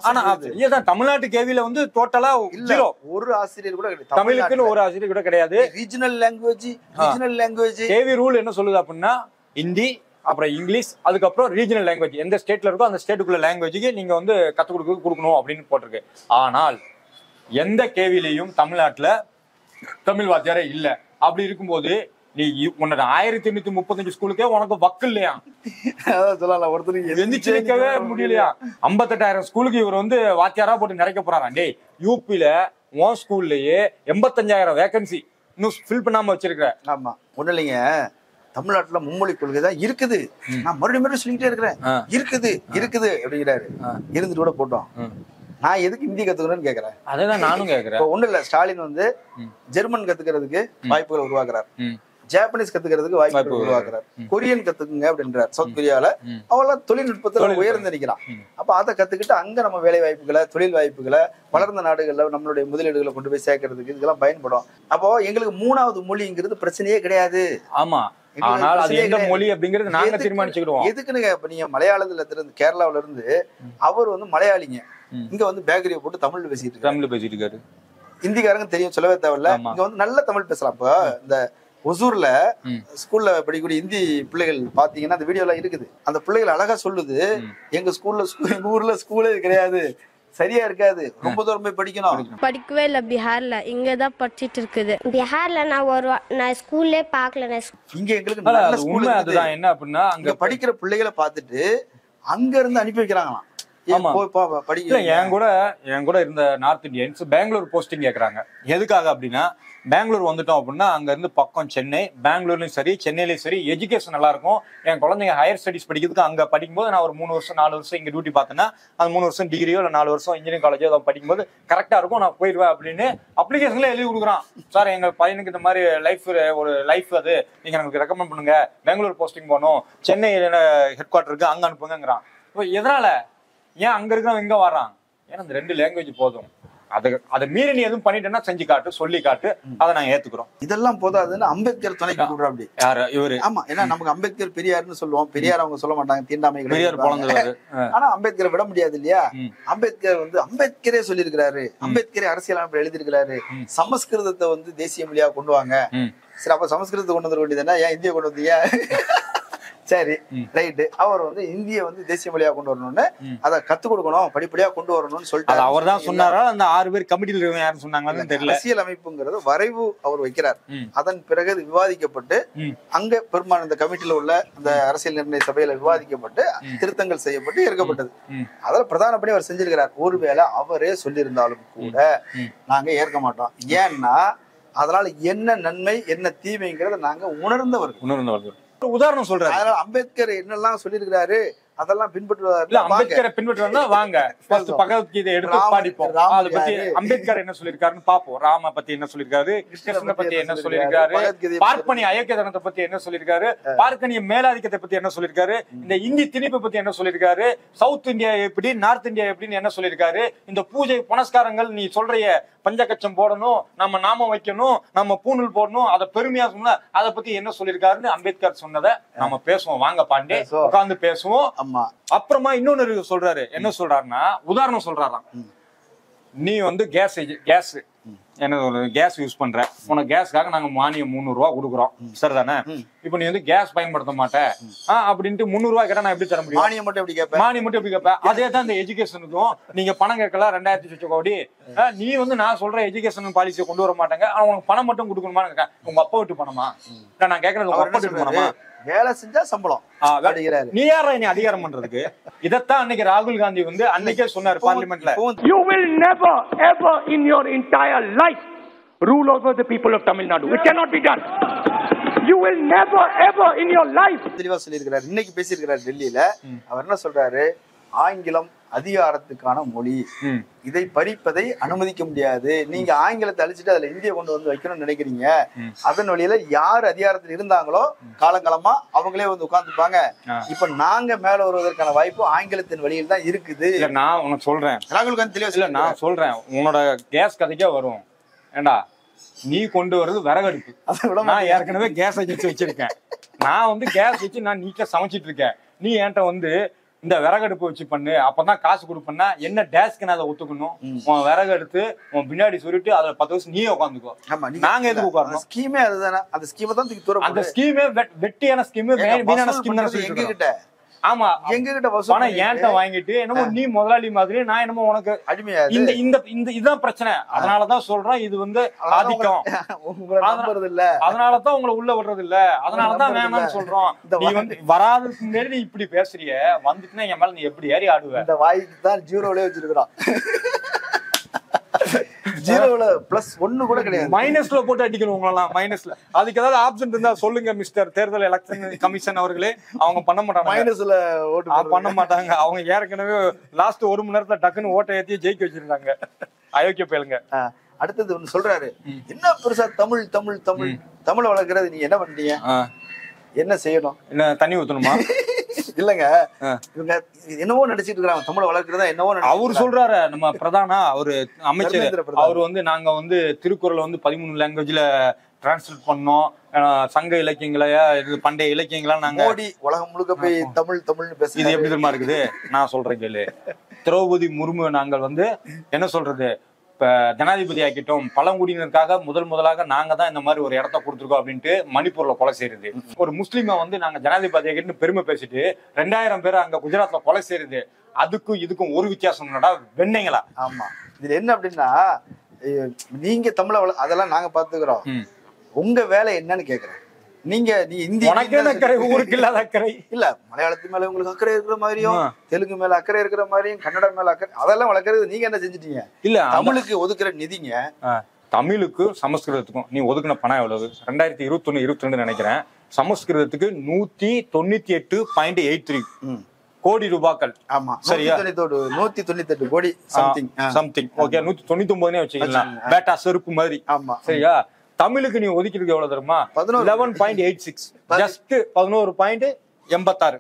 ஆனா இதுதான் தமிழ்நாட்டு கேவில வந்து டோட்டலா இல்ல, ஒரு ஆசிரியர் கூட கிடையாது, தமிழுக்குன்னு ஒரு ஆசிரியர் கூட கிடையாது. ரீஜனல் லாங்குவேஜ் கேவி ரூல் என்ன சொல்லுது அப்படின்னா, ஹிந்தி அப்புறம் இங்கிலீஷ், அதுக்கப்புறம் ரீஜனல் லாங்குவேஜ் எந்த ஸ்டேட்ல இருக்கோ அந்த ஸ்டேட்டுக்குள்ள லாங்குவேஜுக்கு நீங்க வந்து கத்துக் கொடுக்கணும் அப்படின்னு போட்டிருக்கு. ஆனால் எந்த கேவிலையும் தமிழ்நாட்டுல தமிழ் வாத்தியாரே இல்ல. அப்படி இருக்கும்போது நீ உன்னோட 1835 ஸ்கூலுக்கே உனக்கு வக்கு இல்லையா, எந்திரிச்சிருக்கவே முடியலையா. 58,000 ஸ்கூலுக்கு இவர் வந்து வாத்தியாரா போட்டு நிறைக்க போறாராம். டேய், யூபில உன் ஸ்கூல்லயே 85,000 வேகன்சி இன்னும் ஃபில் பண்ணாம வச்சிருக்க. ஆமா, ஒண்ணு இல்லைங்க, தமிழ்நாட்டுல மும்மொழி கொள்கை தான் இருக்குது. நான் மறுபடியும் சொல்லிக்கிட்டே இருக்கிறேன், இருக்குது அப்படிங்கிறாரு. இருந்துட்டு கூட போட்டோம், நான் எதுக்கு ஹிந்தி கத்துக்கணும்னு கேக்குறேன். அதான் நானும் கேக்குறேன். ஒண்ணு இல்ல, ஸ்டாலின் வந்து ஜெர்மன் கத்துக்கிறதுக்கு வாய்ப்புகளை உருவாக்குறாரு, ஜாப்பனீஸ் கத்துக்கிறதுக்கு வாய்ப்புகள் உருவாக்குறாரு, கொரியன் கத்துக்குங்க அப்படின்றார். சவுத் கொரியால அவெல்லாம் தொழில்நுட்பத்துல உயர்ந்து நிக்கிறான். அப்ப அதை கத்துக்கிட்டு அங்க நம்ம வேலை வாய்ப்புகளை, தொழில் வாய்ப்புகளை வளர்ந்த நாடுகள்ல நம்மளுடைய முதலீடுகளை கொண்டு போய் சேர்க்கறதுக்கு இதெல்லாம் பயன்படும். அப்போ எங்களுக்கு 3வது மொழிங்கிறது பிரச்சனையே கிடையாது. ஆமா, ஆனால் அது எந்த மொழி அப்படிங்கறது நாங்க தீர்மானிச்சுக்கிடுவோம். எதுக்குன்னு இப்ப நீங்க மலையாளத்துல இருந்து, கேரளாவில இருந்து அவர் வந்து மலையாளிங்க, இங்க வந்து பேக்கரியை போட்டு தமிழ் பேசிட்டு இருக்காரு. ஹிந்திக்காரங்க தெரியும், சொல்லவே தேவையில்ல. இங்க வந்து நல்ல தமிழ் பேசலாம். இப்ப இந்த ஒசூர்ல ஸ்கூல்ல படிக்கக்கூடிய இந்தி பிள்ளைகள் பாத்தீங்கன்னா அந்த வீடியோ எல்லாம் இருக்குது. அந்த பிள்ளைகள் அழகா சொல்லுது, எங்க ஊர்ல ஸ்கூலே கிடையாது, சரியா இருக்காது, ரொம்ப தூரம் போய் படிக்கணும். படிக்கவே இல்ல பீகார்ல, இங்கதான் படிச்சிட்டு இருக்குது. பீகார்ல நான் ஸ்கூல்லே பாக்கல. இங்க எங்களுக்கு நல்ல ஸ்கூல் அதுதான். என்ன அப்படின்னா அங்க படிக்கிற பிள்ளைகளை பார்த்துட்டு அங்க இருந்து அனுப்பி வைக்கிறாங்களாம். என் கூட இருந்த நார்த் இந்தியன்ஸ் பெங்களூர் போஸ்டிங் கேக்குறாங்க. எதுக்காக அப்படின்னா, பெங்களூர் வந்துட்டோம் அப்படின்னா அங்க இருந்து பக்கம் சென்னை, பெங்களூர்லயும் சரி சென்னையிலயும் சரி எஜுகேஷன் நல்லா இருக்கும். என் குழந்தைங்க ஹையர் ஸ்டடிஸ் படிக்கிறதுக்கு அங்க படிக்கும்போது நான் ஒரு 3 வருஷம் 4 வருஷம் இங்க டியூட்டி பார்த்தேன்னா அந்த 3 வருஷம் டிகிரியோ இல்ல 4 வருஷம் இன்ஜினியரிங் காலேஜோ அதை படிக்கும்போது கரெக்டா இருக்கும், நான் போயிடுவேன் அப்படின்னு அப்ளிகேஷன்ல எழுதி கொடுக்குறான். சார் எங்க பையனுக்கு இந்த மாதிரி ஒரு லைஃப் அது நீங்க எனக்கு ரெக்கமெண்ட் பண்ணுங்க, பெங்களூர் போஸ்டிங் போகணும், சென்னை ஹெட் குவார்டர் இருக்கு அங்க அனுப்புங்கிறான். இப்போ எதனால, ஏன் அங்க இருக்கிறவங்க இங்க வர்றான்? ஏன்னா இந்த 2 லாங்குவேஜ் போதும். அதை மீறி நீ எதுவும் பண்ணிட்டேன்னா செஞ்சு காட்டு, சொல்லி காட்டு, அதை நாங்க ஏத்துக்கிறோம். இதெல்லாம் போதாதுன்னு அம்பேத்கர் துணைக்கு கூடுறோம். அப்படி யாரு இவரு? ஆமா, ஏன்னா நமக்கு அம்பேத்கர் பெரியார்னு சொல்லுவோம், பெரியார் அவங்க சொல்ல மாட்டாங்க, தீண்டாமை பெரியார் பிறந்தவர். ஆனா அம்பேத்கரை விட முடியாது இல்லையா? அம்பேத்கர் வந்து அம்பேத்கரே சொல்லியிருக்கிறாரு, அம்பேத்கரே அரசியலமைப்பு எழுதியிருக்கிறாரு, சமஸ்கிருதத்தை வந்து தேசிய மொழியா கொண்டு வாங்க. சரி, அப்ப சமஸ்கிருதத்தை கொண்டு வந்துட வேண்டியதுன்னா ஏன் இந்திய கொண்டு வந்தீங்க? சரி, ரைட்டு. அவர் வந்து இந்திய வந்து தேசிய மொழியா கொண்டு வரணும்னு, அதை கத்துக் கொடுக்கணும், படிப்படியா கொண்டு வரணும்னு சொல்லிட்டு அவர் தான் சொன்னாரா? அந்த 6 பேர் கமிட்டியில் இருக்கவங்க யாரும் சொன்னாங்கன்னு தெரியல. அரசியல் அமைப்புங்கிறது வரைவு அவர் வைக்கிறார். அதன் பிறகு அது விவாதிக்கப்பட்டு அங்க பெரும்பாலும் இந்த கமிட்டியில உள்ள அந்த அரசியல் நிர்ணய சபையில விவாதிக்கப்பட்டு திருத்தங்கள் செய்யப்பட்டு ஏற்கப்பட்டது. அதில் பிரதானப்படி அவர் செஞ்சிருக்கிறார். ஒருவேளை அவரே சொல்லியிருந்தாலும் கூட நாங்க ஏற்க மாட்டோம். ஏன்னா அதனால என்ன நன்மை என்ன தீமைங்கிறத நாங்க உணர்ந்தவர்கள். உதாரணம் சொல்றாரு. அதனால அம்பேத்கர் என்னெல்லாம் சொல்லியிருக்கிறாரு அதெல்லாம் பின்பற்றுவாரு. அம்பேத்கரை பின்பற்றுவாருன்னா வாங்க பகவத்கீதை எடுத்து படிப்போம். அதை பத்தி அம்பேத்கர் என்ன சொல்லியிருக்காருன்னு பாப்போம். ராம பத்தி என்ன சொல்லியிருக்காரு, கிருஷ்ணனை பத்தி என்ன சொல்லியிருக்காரு, பார்ப்பனிய அயோக்கியத்தனத்தை பத்தி என்ன சொல்லியிருக்காரு, பார்ப்பனிய மேலாதிக்கத்தை பத்தி என்ன சொல்லியிருக்காரு, இந்த இந்தி திணிப்பை பத்தி என்ன சொல்லியிருக்காரு, சவுத் இந்தியா எப்படி நார்த் இந்தியா எப்படின்னு என்ன சொல்லியிருக்காரு, இந்த பூஜை புனஸ்காரங்கள் நீ சொல்றிய பஞ்சகச்சம் போடணும், நம்ம நாமம் வைக்கணும், நம்ம பூணூல் போடணும், அதை பெருமையா சொன்ன அதை பத்தி என்ன சொல்லியிருக்காருன்னு அம்பேத்கர் சொன்னதை நம்ம பேசுவோம். வாங்க பாண்டே, உட்கார்ந்து பேசுவோம். அப்புறமா இன்னொன்னு சொல்றாரு. என்ன சொல்றாருன்னா, உதாரணம் சொல்றாராம். நீ வந்து கேஸ் என்ன கேஸ் யூஸ் பண்ற, உனக்கு கேஸ்க்காக நாங்க மானியம் 300 ரூபாய் கொடுக்குறோம், சரிதானே? இப்ப நீ வந்து கேஸ் பயன்படுத்த மாட்டேன் அப்படின்ட்டு 300 ரூபாய் கேட்டா நான் எப்படி தர முடியும்? மானியம் மட்டும் எப்படி கேட்பேன்? மானியம் மட்டும் எப்படி கேட்பேன்? அதே தான் இந்த எஜுகேஷனுக்கும். நீங்க பணம் கேட்கலாம் 2000 கோடி, நீ வந்து நான் சொல்ற எஜுகேஷன் பாலிசியை கொண்டு வர மாட்டேங்க, அவனுக்கு பணம் மட்டும் கொடுக்கணுமா? உங்க அப்பா விட்டு பணமா? நான் கேட்கறது உங்க அப்பா விட்டு பணமா? வேலை செஞ்சா சம்பளம். நீ யாரா நீ அதிகாரம் பண்றதுக்கு? இதத்தான் அன்னைக்கு ராகுல் காந்தி வந்து அன்னைக்கே சொன்னார் பார்லிமெண்ட்ல. You will never ever in your entire life rule over the people of Tamil Nadu. It cannot be done. You will never ever in your life. தெளிவா சொல்லியிருக்கிறார். இன்னைக்கு பேசியிருக்கிறார் டெல்லியில. அவர் என்ன சொல்றாரு? ஆங்கிலம் அதிகாரத்துக்கான மொழி, இதை பறிப்பதை அனுமதிக்க முடியாது. நீங்க ஆங்கிலத்தை அழிச்சிட்டு அதுல இந்திய கொண்டு வந்து வைக்கணும்னு நினைக்கிறீங்க. அதன் வழியில யார் அதிகாரத்தில் இருந்தாங்களோ காலங்காலமா அவங்களே வந்து உட்கார்ந்துப்பாங்க. இப்ப நாங்க மேல வருவதற்கான வாய்ப்பு ஆங்கிலத்தின் வழியில் தான் இருக்குது. நான் உனக்கு சொல்றேன், ராகுல் காந்தி தெளிவா இல்ல நான் சொல்றேன், உன்னோட கேஸ் கதைக்கே வரும். ஏண்டா நீ கொண்டு வர்றது விறகடுப்பு, நான் ஏற்கனவே கேஸ் வச்சிருக்கேன். நான் வந்து கேஸ் வச்சு நான் நீட்டா சமைச்சிட்டு இருக்கேன். நீ என்கிட்ட வந்து இந்த விறகடுப்பு வச்சு பண்ணு, அப்பதான் காசு கொடுப்பேன்னா என்ன டேஸ்க்கு நான் அதை ஒத்துக்கணும்? உன் விறகு எடுத்து உன் பின்னாடி சொல்லிட்டு அதுல 10 வருஷம் நீயே உட்காந்துக்கோ. நாங்க எதுக்கு உட்காரணும்? ஸ்கீமே அதுதானே. அந்த ஸ்கீமை தான் தூக்கி தூர. அந்த ஸ்கீமே வெட்டியான ஸ்கீம், வீணான ஸ்கீம் எங்க கிட்ட. ஆமா, எங்க கிட்ட பணம் ஏன்ட்ட வாங்கிட்டு என்னமோ நீ முதலாளி மாதிரி, நான் என்னமோ உனக்கு அடிமையா. இந்த இந்த இந்த இதுதான் பிரச்சனை. அதனாலதான் சொல்றேன், இது வந்து ஆதிக்கம். அதனாலதான் உங்களை உள்ள விடுறது இல்ல, அதனாலதான் வேணாம்னு சொல்றோம். நீ வந்து வராதுக்கு முன்னாடி நீ இப்படி பேசுறிய, வந்துட்டுனா என் மேல நீ எப்படி ஏறி ஆடுவ? இந்த வாய்க்கு தான் ஜீரோலயே வச்சிருக்கான். ஜீரோல +1 கூட கிடையாது, மைனஸ்ல போட்டு அடிக்கணும் உங்களெல்லாம். மைனஸ்ல அதுக்கு ஏதாவது ஆப்ஷன் இருந்தா சொல்லுங்க மிஸ்டர் தேர்தல் எலெக்ஷன் கமிஷன் அவர்களே. அவங்க பண்ண மாட்டாங்க, மைனஸ்ல ஓட்டு பண்ண மாட்டாங்க. அவங்க ஏற்கனவே லாஸ்ட் 1 மணி நேரத்துல டக்குன்னு ஓட்டை ஏத்தி ஜெயிக்க வச்சிருந்தாங்க. அயோக்கிய பேலுங்க. அடுத்தது ஒண்ணு சொல்றாரு, என்ன பெருசா தமிழ் தமிழ் தமிழ் தமிழை வளர்க்கறது நீங்க என்ன பண்றீங்க? என்ன செய்யணும்? என்ன தண்ணி ஊத்தணுமா? இல்லங்க, இவங்க என்னவோ நடிச்சிட்டு இருக்காங்க. தமிழை வளர்க்கறதா என்னவோ அவரு சொல்றாரு. நம்ம பிரதானா அவரு அமைச்சர், அவரு வந்து நாங்க வந்து திருக்குறளை வந்து 13 லாங்குவேஜ்ல டிரான்ஸ்லேட் பண்ணோம். சங்க இலக்கியங்கள, பண்டைய இலக்கியங்களா நாங்க மோடி உலகம் முழுக்க போய் தமிழ் தமிழ்னு பேச. இது எப்படி தெரியுமா இருக்குது? நான் சொல்றேன் கேளு. திரௌபதி முர்மு நாங்கள் வந்து என்ன சொல்றது, ஜனாதிபதி ஆக்கிட்டோம், பழங்குடியினருக்காக முதலாக நாங்க தான் இந்த மாதிரி ஒரு இடத்த கொடுத்துருக்கோம் அப்படின்ட்டு மணிப்பூர்ல கொலை செய்யறது. ஒரு முஸ்லீமை வந்து நாங்க ஜனாதிபதி ஆக்கிட்டு பெருமை பேசிட்டு 2000 பேர் அங்க குஜராத்ல கொலை செய்யறது. அதுக்கும் இதுக்கும் ஒரு வித்தியாசம் என்னடா? வெண்ணைங்களா? ஆமா, இதுல என்ன அப்படின்னா, நீங்க தமிழ அதெல்லாம் நாங்க பாத்துக்கிறோம். உங்க வேலை என்னன்னு கேக்குறேன். நீ இந்தி ஊருக்கு இல்லாத அக்கறை இல்ல, மலையாளத்து மேல உங்களுக்கு அக்கறை இருக்கிற மாதிரியும், தெலுங்கு மேல அக்கறை இருக்கிற மாதிரியும், கன்னடம் மேல அக்கறை, அதெல்லாம் வளர்க்கறது நீங்க என்ன செஞ்சுட்டீங்க? இல்ல, தமிழுக்கு ஒதுக்குற நிதிங்க. தமிழுக்கு சமஸ்கிருதத்துக்கும் நீ ஒதுக்குன பணம் எவ்வளவு? 2021-22 நினைக்கிறேன். சமஸ்கிருதத்துக்கு 198.83 கோடி ரூபாய்கள். ஆமா, சரியா? 198 கோடி சம்திங். ஓகே, 199 வச்சுக்கலாம், பேட்டா செருப்பு மாதிரி. ஆமா, சரியா? தமிழுக்கு நீ ஒதுக்கிருக்கு எவ்வளவு தெரியுமா? 11.86, ஜஸ்ட் 11.86,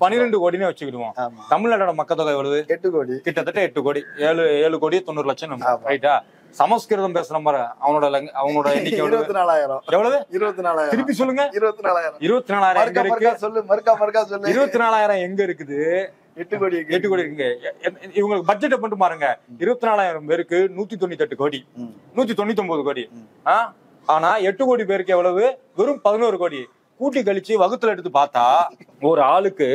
12 கோடினே வச்சுக்கிடுவோம். தமிழ்நாடோட மக்கள் தொகை எவ்வளவு? 8 கோடி, கிட்டத்தட்ட 8 கோடி, 7 கோடி 90 லட்சம். ரைட்டா? சமஸ்கிருதம் பேசுற மாதிரி அவனோட எண்ணிக்கை 24,000. எவ்வளவு? 24,000. திருப்பி சொல்லுங்க. 24,000. 24,000 சொல்லு, மறுக்கா சொல்லு. 24,000 எங்க இருக்குது? 8 கோடி இருக்குங்க. இவங்களுக்கு பட்ஜெட் மட்டும் பாருங்க. 24,000 பேருக்கு 198 கோடி, 199 கோடி. ஆனா 8 கோடி பேருக்கு எவ்வளவு? வெறும் 11 கோடி. கூட்டி கழிச்சு வகுத்துல எடுத்து பார்த்தா ஒரு ஆளுக்கு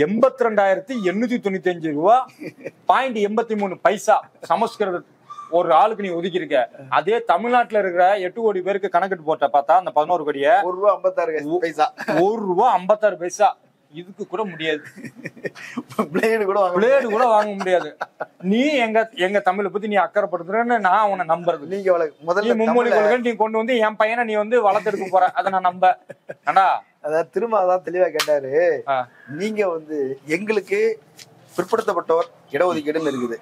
82,895 ரூபா 0.83 பைசா சமஸ்கிருத ஒரு ஆளுக்கு நீ ஒதுக்கி இருக்க. அதே தமிழ்நாட்டுல இருக்கிற 8 கோடி பேருக்கு கணக்கிட்டு போட்ட பார்த்தா அந்த 11 கோடிய ₹1.56 பைசா. இதுக்கு கூட முடியாது, பிளேடு கூட வாங்க முடியாது. நீ எங்க தமிழை பத்தி நீ அக்கறைப்படுத்துறன்னு நான் உன்னை நம்புறது. நீங்க முதல்ல மும்மொழி கொள்கை நீ கொண்டு வந்து என் பையனை நீ வந்து வளர்த்தெடுக்க போற, அதை நான் நம்ப. ஆனா அதாவது திரும்ப அதான் தெளிவா கேட்டாரு. நீங்க வந்து எங்களுக்கு பிற்படுத்தப்பட்டவர் இடஒதுக்கீடுன்னு இருக்குது,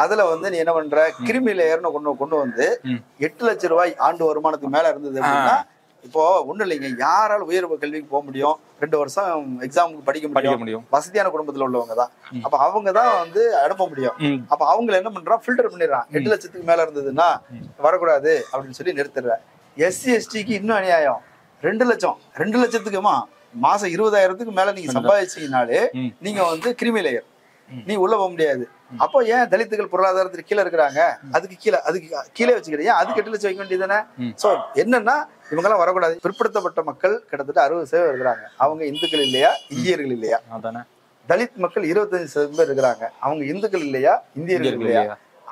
அதுல வந்து நீ என்ன பண்ற, கிரிமி லேயர்னு கொண்டு வந்து 8 லட்சம் ரூபாய் ஆண்டு வருமானத்துக்கு மேல இருந்தது அப்படின்னா, இப்போ ஒண்ணு இல்லைங்க, யாரால உயர்வு கல்விக்கு போக முடியும்? 2 வருஷம் எக்ஸாமுக்கு படிக்க முடியும். வசதியான குடும்பத்துல உள்ளவங்க தான். அப்ப அவங்க தான் வந்து அனுப்ப முடியும். அப்ப அவங்களை என்ன பண்றான், ஃபில்டர் பண்ணிடுறான். 8 லட்சத்துக்கு மேல இருந்ததுன்னா வரக்கூடாது அப்படின்னு சொல்லி நிறுத்துற. SC STக்கு இன்னும் அநியாயம். 2 லட்சம் 2 லட்சத்துக்குமா மாசம் 20,000க்கு மேல நீங்க சம்பாதிச்சீங்கனாலே நீங்க வந்து கிரிமி லேயர். நீ உள்ள போக முடியாது. அப்போ ஏன் தலித்துகள் பொருளாதாரத்துக்கு கீழே இருக்கிறாங்க, அதுக்கு கீழே வச்சுக்கிறீங்க, அதுக்கு 8 லட்சம் வைக்க வேண்டியதுதானே. சோ என்னன்னா இவங்க எல்லாம் வரக்கூடாது. பிற்படுத்தப்பட்ட மக்கள் கிட்டத்தட்ட 60% இருக்கிறாங்க. அவங்க இந்துக்கள் இல்லையா, இந்தியர்கள் இல்லையா? தலித் மக்கள் 25% இருக்கிறாங்க. அவங்க இந்துக்கள் இல்லையா, இந்தியர்கள் இல்லையா?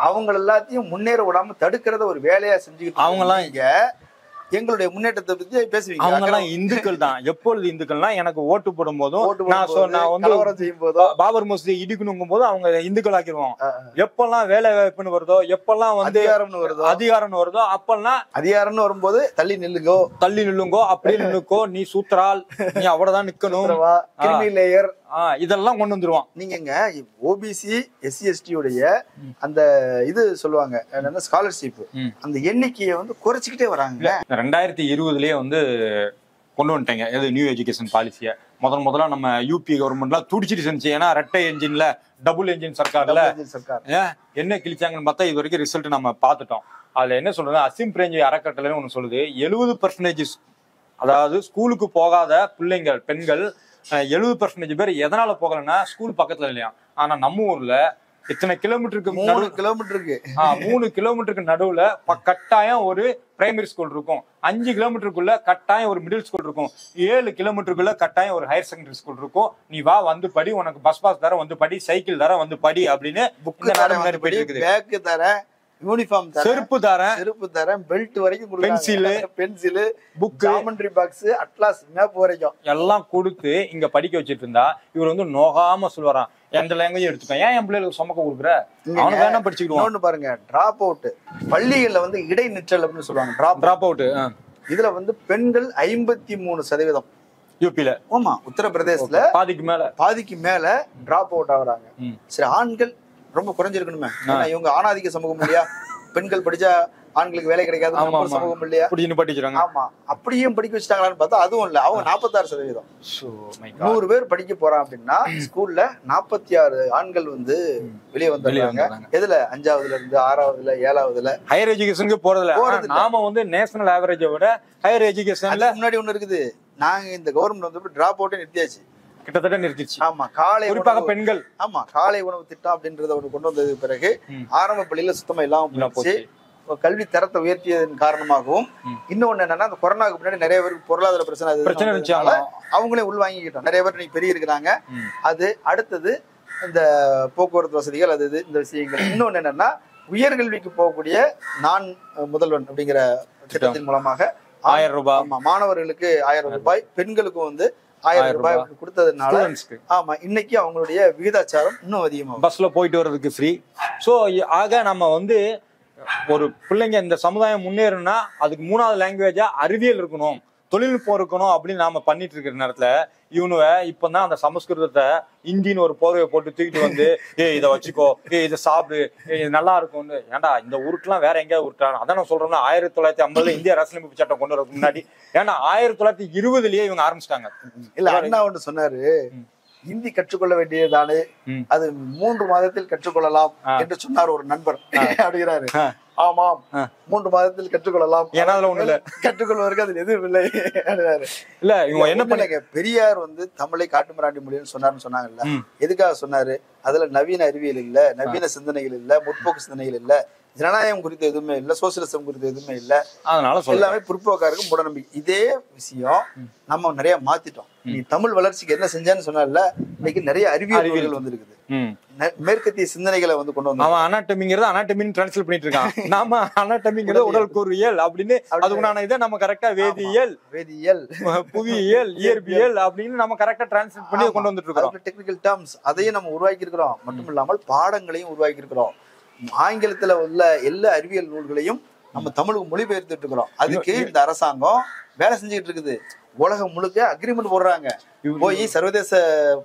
அவங்க எல்லாத்தையும் முன்னேற விடாம தடுக்கிறத ஒரு வேலையா செஞ்சுக்கிட்டு அவங்க எல்லாம் இங்க எங்களுடைய முன்னேற்றத்தை பத்தி பேசுவீங்க. அவங்க எல்லாம் இந்துக்கள் தான். எப்பொழுது இந்துக்கள்னா எனக்கு ஓட்டு போடும் போதும் நான் வந்து செய்யும் போதோ பாபர் மசூதி இடிக்கணுங்கும் போது அவங்க இந்துக்கள் ஆக்கிடுவோம். எப்பெல்லாம் வேலை வாய்ப்புன்னு வருதோ, எப்பெல்லாம் வந்து அதிகாரம்னு வருதோ அப்பெல்லாம் அதிகாரம்னு வரும்போது தள்ளி நில்லுங்கோ அப்படி நின்னுக்கோ, நீ சூத்திரால், நீ அவ்வளவுதான் நிக்கணும், கிரிமி லேயர் இதெல்லாம் கொண்டு வந்துருவான். நீங்க ஓபிசி SC ST உடைய அந்த இது சொல்லுவாங்க என்னன்னா ஸ்காலர்ஷிப், அந்த எண்ணிக்கையை வந்து குறைச்சிக்கிட்டே வராங்க. 2020லயே வந்து கொண்டு வந்துட்டாங்க எது நியூ எஜுகேஷன் பாலிசிய. முதல்ல நம்ம யூபி கவர்மெண்ட்லாம் துடிச்சிட்டு செஞ்சு. ஏன்னா ரெட்டை என்ஜின்ல டபுள் என்ஜின் சர்க்கார்ல என்ன கிழிச்சாங்கன்னு பார்த்தா இது வரைக்கும் ரிசல்ட் நம்ம பார்த்துட்டோம். அதுல என்ன சொல்றது, அசிம் பிரேஞ்சி அறக்கட்டளைன்னு ஒண்ணு சொல்லுது, 70% அதாவது ஸ்கூலுக்கு போகாத பிள்ளைங்கள் பெண்கள் 70% பேர் எதனால போகலன்னா ஸ்கூல் பக்கத்துல இல்லையா. ஆனா நம்ம ஊர்ல இத்தனை கிலோமீட்டருக்கு 3 கிலோமீட்டருக்கு நடுவுல கட்டாயம் ஒரு பிரைமரி ஸ்கூல் இருக்கும், 5 கிலோமீட்டருக்குள்ள கட்டாயம் ஒரு மிடில் ஸ்கூல் இருக்கும், 7 கிலோமீட்டருக்குள்ள கட்டாயம் ஒரு ஹையர் செகண்டரி ஸ்கூல் இருக்கும். நீ வா வந்து படி, உனக்கு பஸ் பாஸ் தர வந்து படி, சைக்கிள் தர வந்து படி அப்படின்னு புக்கு தர, யூனிஃபார்ம் தர, செருப்பு தர, பெல்ட் வரைக்கும், pencil, book, geometry box, atlas, map வரைக்கும் எல்லாம் கொடுத்து இங்க படிக்க வச்சிட்டு இருந்தா இவர் வந்து நோகாம சொல்லுவாராம், எந்த லாங்குவேஜ் எடுத்துக்கோ, ஏன் என் பிள்ளைகளுக்கு சுமக்க கொடுக்குற, அவனுக்கு வேணா படிச்சுக்கிடுவோம். பாருங்க, டிராப் அவுட் பள்ளிகள்ல வந்து இடைநிற்றல் அப்படின்னு சொல்லுவாங்க. டிராப் அவுட் இதுல வந்து பெண்கள் 53% யூபில. ஆமா, உத்தரப்பிரதேசல பாதிக்கு மேல டிராப் அவுட் ஆகுறாங்க. சரி, ஆண்கள் ரொம்ப குறைஞ்சிருக்கணுமே, ஏன்னா இவங்க ஆணாதிக்க சமூகம் இல்லையா, பெண்கள் படிச்சா ஆண்களுக்கு வேலை கிடைக்காது சமூகம் இல்லையா, ஆமா, அப்படியும் படிக்க வச்சுட்டாங்களான்னு பார்த்தா அதுவும் இல்ல. அவங்க 46%. 100 பேர் படிக்க போறான் அப்படின்னா ஸ்கூல்ல 46 ஆண்கள் வந்து வெளியே வந்துடுறாங்க. எதுல 5ஆவதுல இருந்து 6ஆவதுல 7ஆவதுல ஹையர் எஜுகேஷனுக்கு போறதுல நாம வந்து நேஷனல் ஆவரேஜை விட ஹையர் எஜுகேஷன்ல முன்னாடி ஒண்ணு இருக்குது. நாங்க இந்த கவர்மெண்ட் வந்து டிராப் அவுட்டே நிறுத்தியாச்சு, கிட்டத்தட்ட நிறுத்திச்சு. ஆமா, காலை குறிப்பாக பெண்கள். ஆமா, காலை உணவு திட்டம் அப்படின்றத ஒண்ணு கொண்டு வந்ததுக்கு பிறகு ஆரம்ப பள்ளியில சுத்தமா இல்லாம போச்சு. கல்வி தரத்தை உயர்த்தியதன் காரணமாகவும் இன்னொன்னு என்னன்னா, அந்த கொரோனாவுக்கு முன்னாடி நிறைய பேருக்கு பொருளாதார பிரச்சனை அவங்களே உள்வாங்கிக்கிட்டோம். நிறைய பேர் இன்னைக்கு பெரிய இருக்கிறாங்க. அது அடுத்தது இந்த போக்குவரத்து வசதிகள், அது இந்த விஷயங்கள். இன்னொன்னு என்னன்னா, உயர்கல்விக்கு போகக்கூடிய நான் முதல்வன் அப்படிங்கிற திட்டத்தின் மூலமாக 1000 ரூபாய், மாணவர்களுக்கு 1000 ரூபாய், பெண்களுக்கும் வந்து 1000 ரூபாய் கொடுத்ததுனால ஆமா இன்னைக்கு அவங்களுடைய விகிதாச்சாரம் இன்னும் அதிகமாக பஸ்ல போயிட்டு வர்றதுக்கு ஃப்ரீ. சோ ஆக நம்ம வந்து ஒரு பிள்ளைங்க இந்த சமுதாயம் முன்னேறணும்னா அதுக்கு 3வது லாங்குவேஜா அறிவியல் இருக்கணும், தொழில்நுட்பம் இருக்கணும் அப்படின்னு நாம பண்ணிட்டு இருக்கிற நேரத்துல இவனுவ இப்பதான் அந்த சமஸ்கிருதத்தை இந்தின்னு ஒரு போர்வையை போட்டு தூக்கிட்டு வந்து இதை வச்சுக்கோ, இதை சாப்பிடு, இது நல்லா இருக்கும்னு. ஏன்டா இந்த உருட்டுலாம் வேற எங்கேயாவது உருட்டாங்க. அதான் நான் சொல்றேன்னா 1950 இந்திய அரசியலமைப்பு சட்டம் கொண்டு வரதுக்கு முன்னாடி, ஏன்னா 1920லயே இவங்க ஆரம்பிச்சிட்டாங்க. இல்ல, அண்ணா ஒண்ணு சொன்னாரு, ஹிந்தி கற்றுக்கொள்ள வேண்டியதானே, அது 3 மாதத்தில் கற்றுக்கொள்ளலாம் என்று சொன்னார் ஒரு நண்பர் அப்படிங்கிறாரு. ஆமாம், 3 மாதத்தில் கற்றுக்கொள்ளலாம், ஏன்னா அதுல ஒண்ணு இல்ல, கற்றுக்கொள்வதற்கு அதுல எதுவும் இல்லை அப்படிங்கிறாரு. இல்ல இவங்க என்ன பண்ணாங்க, பெரியார் வந்து தமிழை காட்டுமிராண்டி மொழின்னு சொன்னாங்கல்ல, எதுக்காக சொன்னாரு? அதுல நவீன அறிவியல் இல்ல, நவீன சிந்தனைகள் இல்ல, முற்போக்கு சிந்தனைகள் இல்ல, ஜனநாயகம் குறித்து எதுவுமே இல்ல, சோசியலிசம் குறித்து எதுவுமே இல்ல, அதனால எல்லாமே பிற்போக்காருக்கு மூடநம்பிக்கை. இதே விஷயம் நம்ம நிறைய மாத்திட்டோம். நீ தமிழ் வளர்ச்சிக்கு என்ன செஞ்சான்னு சொன்னால, இன்னைக்கு நிறைய அறிவியல் வந்திருக்குது. மேற்கத்திய சிந்தனைகளை வந்து கொண்டு வந்து அவன் அனாட்டமிங்கிறது அனாட்டமின்னு டிரான்ஸ்லேட் பண்ணிட்டு இருக்கான். நாம அனாட்டமிங்கிறது உடல் கூறியல் அப்படின்னு அதுக்குண்டான இதை நம்ம கரெக்டா வேதியியல், புவியியல், இயற்பியல் அப்படின்னு நம்ம கரெக்டா டிரான்ஸ்லேட் பண்ணி கொண்டு வந்துட்டு இருக்கோம். டெக்னிக்கல் டேர்ம்ஸ் அதையும் நம்ம உருவாக்கி இருக்கிறோம். மட்டும் இல்லாமல் பாடங்களையும் உருவாக்கி இருக்கிறோம். ஆங்கிலத்துல உள்ள எல்லா அறிவியல் நூல்களையும் நம்ம தமிழுக்கு மொழிபெயர்த்துட்டு இருக்கிறோம். அதுக்கு இந்த அரசாங்கம் வேலை செஞ்சுட்டு இருக்குது. உலகம் முழுக்க அக்ரிமெண்ட் போடுறாங்க. போய் சர்வதேச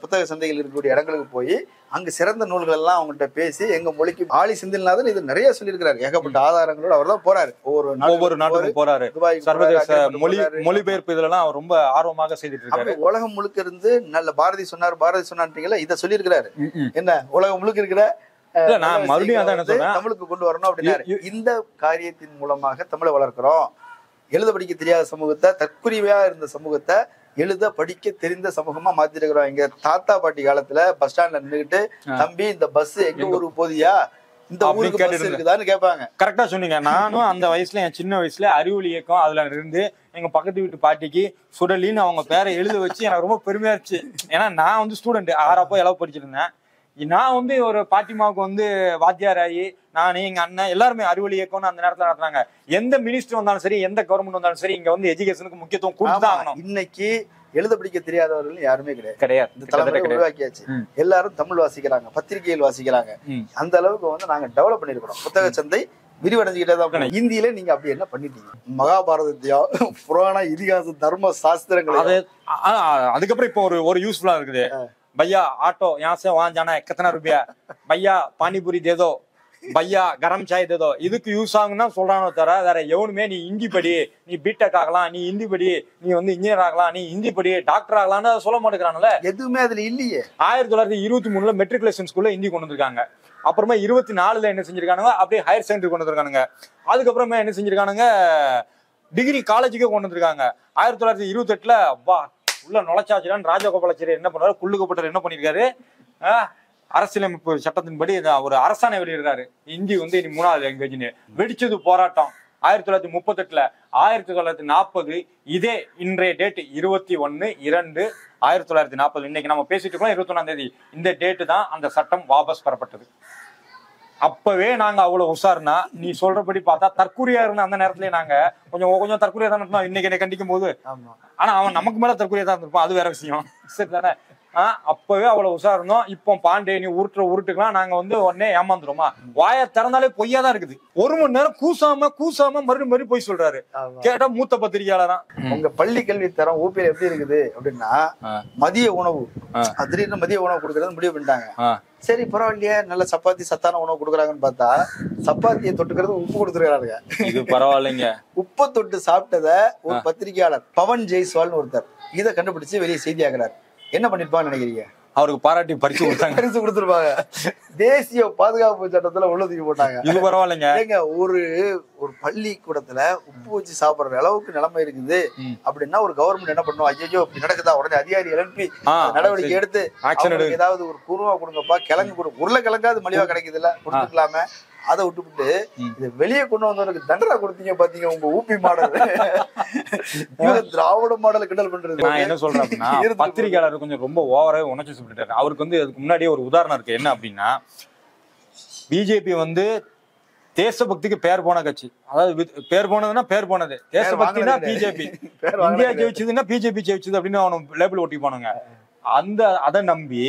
புத்தக சந்தைகள் இருக்கக்கூடிய இடங்களுக்கு போய் அங்க சிறந்த நூல்கள் எல்லாம் அவங்கள்ட்ட பேசி எங்க மொழிக்கு ஆளி சிந்தில்நாதன் இது நிறைய சொல்லியிருக்கிறாரு. ஏகப்பட்ட ஆதாரங்களோட அவர் தான் போறாரு, ஒவ்வொரு நாட்டுக்கும் போறாரு. சர்வதேச மொழிபெயர்ப்பு இதெல்லாம் அவர் ரொம்ப ஆர்வமாக செய்துட்டு இருக்காரு. உலகம் முழுக்க இருந்து நல்ல பாரதி சொன்னார்ன்றீங்களா, இதை சொல்லியிருக்கிறாரு. என்ன உலகம் முழுக்க இருக்கிற தமிழுக்கு கொண்டு வரணும் அப்படின்னாரு. இந்த காரியத்தின் மூலமாக தமிழை வளர்க்கிறோம். எழுத படிக்க தெரியாத சமூகத்தை, தற்குறிவையா இருந்த சமூகத்தை எழுத படிக்க தெரிந்த சமூகமா மாத்திருக்கிறோம். எங்க தாத்தா பாட்டி காலத்துல பஸ் ஸ்டாண்ட்ல நின்றுகிட்டு, தம்பி இந்த பஸ் எங்க ஊருக்கு போதியா, இந்த ஊருக்கு பஸ் இருக்குதான்னு கேட்பாங்க. கரெக்டா சொன்னீங்க. நானும் அந்த வயசுல, என் சின்ன வயசுல அறிவொளி இயக்கம் அதுல இருந்து எங்க பக்கத்து வீட்டு பாட்டிக்கு சுடலின்னு அவங்க பேரை எழுத வச்சு எனக்கு ரொம்ப பெருமையா இருந்துச்சு. ஏன்னா நான் வந்து ஸ்டூடெண்ட், 6 இளவு படிச்சுட்டு இருந்தேன். நான் வந்து ஒரு பாட்டிமாவுக்கு வந்து வாத்தியார் ஆகி, நானு எங்க அண்ணன் எல்லாருமே அறிவொளி இயக்கம்னு அந்த நேரத்துல நடத்துறாங்க. எந்த மினிஸ்டர் வந்தாலும் சரி, எந்த கவர்மெண்ட் வந்தாலும் சரி, இங்க வந்து எஜுகேஷனுக்கு முக்கியத்துவம் கொடுத்துதான் ஆகணும். இன்னைக்கு எழுத படிக்க தெரியாதவர்கள் யாருமே கிடையாது. இந்த தலைமுறை உருவாக்கியாச்சு. எல்லாரும் தமிழ் வாசிக்கிறாங்க, பத்திரிகைகள் வாசிக்கிறாங்க. அந்த அளவுக்கு வந்து நாங்க டெவலப் பண்ணிருக்கிறோம். புத்தக சந்தை விரிவடைஞ்சுக்கிட்டே தான். இந்தியில நீங்க அப்படி என்ன பண்ணிட்டீங்க? மகாபாரதத்தையா, புராண இதிகாச தர்ம சாஸ்திரங்கள், அதுக்கப்புறம் இப்போ ஒரு யூஸ்ஃபுல்லா இருக்குது. भैया ऑटो यहाँ से वहां जाना है कितना रुपया, भैया पानी पूरी दे दो, भैया गरम चाय दे दो. இதுக்கு யூஸ் ஆகும்னா சொல்றானோ தவிர வேற எவனுமே நீ ஹிந்தி படி, நீ பிடெக் ஆகலாம், நீ ஹிந்தி படி, நீ வந்து இன்ஜினியர் ஆகலாம், நீ ஹிந்தி படி, டாக்டர் ஆகலாம்னு சொல்ல மாட்டேங்கிறானுல. எதுவுமே அதுல இல்லையே. 1923 மெட்ரிகுலேஷன் ஸ்கூல்ல ஹிந்தி கொண்டு வந்திருக்காங்க. அப்புறமா 24 என்ன செஞ்சிருக்கானுங்க, அப்படியே ஹையர் செகண்டரி கொண்டு வந்திருக்கானுங்க. அதுக்கப்புறமா என்ன செஞ்சிருக்கானுங்க, டிகிரி காலேஜுக்கே கொண்டு வந்திருக்காங்க. 1928 அப்பா உள்ள நுழைச்சாச்சுன்னு ராஜகோபாலாச்சாரி என்ன பண்ணாரு, குள்ளுக்கப்பட்டர் என்ன பண்ணிருக்காரு, அரசியலமைப்பு சட்டத்தின்படி ஒரு அரசாணை வெளியிடுறாரு, இந்தி வந்து இனி 3வது லாங்குவேஜ்னு. வெடிச்சது போராட்டம் 1938. 1940 இதே இன்றைய டேட் 21/2/1940. இன்னைக்கு நம்ம பேசிட்டு இருக்கோம் 21ஆம் தேதி. இந்த டேட்டு தான் அந்த சட்டம் வாபஸ் பெறப்பட்டது. அப்பவே நாங்க அவ்வளவு உஷார்னா, நீ சொல்றபடி பார்த்தா தற்கூரியா இருந்த அந்த நேரத்திலேயே நாங்க கொஞ்சம் தற்கூரியா தான் இருந்தோம். இன்னைக்கு என்னை கண்டிக்கும் போது, ஆனா அவன் நமக்கு மேல தற்கூரியா தான் இருந்திருப்பான், அது வேற விஷயம். சரி தானே? அப்பவே அவ்வளவு உஷார் இருந்தோம். இப்போ பாண்டே நீ உருட்டுக்கலாம், நாங்க வந்து உடனே ஏமாந்துருமா? வாயை திறந்தாலே பொய்யா தான் இருக்குது. 1 மணி நேரம் கூசாம மறுபடியும் போய் சொல்றாரு. கேட்டா மூத்த பத்திரிகையாளரா. உங்க பள்ளி கல்வி தரம் ஊபியில எப்படி இருக்குது அப்படின்னா, மதிய உணவு திடீர்னு மதிய உணவு கொடுக்கறது முடிவு பண்ணிட்டாங்க. சரி பரவாயில்லையே, நல்ல சப்பாத்தி சத்தான உணவு கொடுக்குறாங்கன்னு பார்த்தா, சப்பாத்தியை தொட்டுக்கிறது உப்பு கொடுத்துருக்காங்க. இது பரவாயில்லைங்க. உப்பை தொட்டு சாப்பிட்டத ஒரு பத்திரிகையாளர் பவன் ஜெய்ஸ்வால்னு ஒருத்தர் இதை கண்டுபிடிச்சு வெளியே செய்தியாகிறார். என்ன பண்ணிருப்பான்னு நினைக்கிறீங்க? அவருக்கு பாராட்டி பரிசு கொடுத்துருப்பாங்க. தேசிய பாதுகாப்பு சட்டத்துல உள்ள தூக்கி போட்டாங்க. இது பரவாயில்லைங்க. ஏங்க, ஒரு பள்ளிக்கூடத்துல உப்பு வச்சு சாப்பிடுற அளவுக்கு நிலைமை இருக்குது அப்படின்னா ஒரு கவர்மெண்ட் என்ன பண்ணும்? ஐயோ இப்படி நடக்குதா, உடனே அதிகாரி எழுப்பி நடவடிக்கை எடுத்து ஏதாவது ஒரு குருவா கொடுங்கப்பா, கிழங்கு கொடு, உருளைக்கிழங்காது மலிவா கிடைக்குது இல்ல, கொடுத்துக்கலாமே. அதை விட்டுவிட்டு இதை வெளியே கொண்டு வந்தவனுக்கு தண்டனை கொடுத்தீங்க பாத்தீங்க, உங்க ஊபி மாடல் திராவிட மாடல் கிண்டல் பண்றது. நான் என்ன சொல்றேன் அப்படின்னா, பத்திரிகையாளர் கொஞ்சம் ரொம்ப ஓவரா உணர்ச்சி சொல்லிட்டாரு. அவருக்கு வந்து அதுக்கு முன்னாடியே ஒரு உதாரணம் இருக்கு. என்ன அப்படின்னா, பிஜேபி வந்து தேசபக்திக்கு பேர் போன கட்சி. அதாவது பேர் போனதுன்னா பேர் போனது, தேசபக்தினா பிஜேபி, இந்தியா ஜெயிச்சதுன்னா பிஜேபி ஜெயிச்சது அப்படின்னு அவனுக்கு லேபிள் ஒட்டி போனாங்க. அதை நம்பி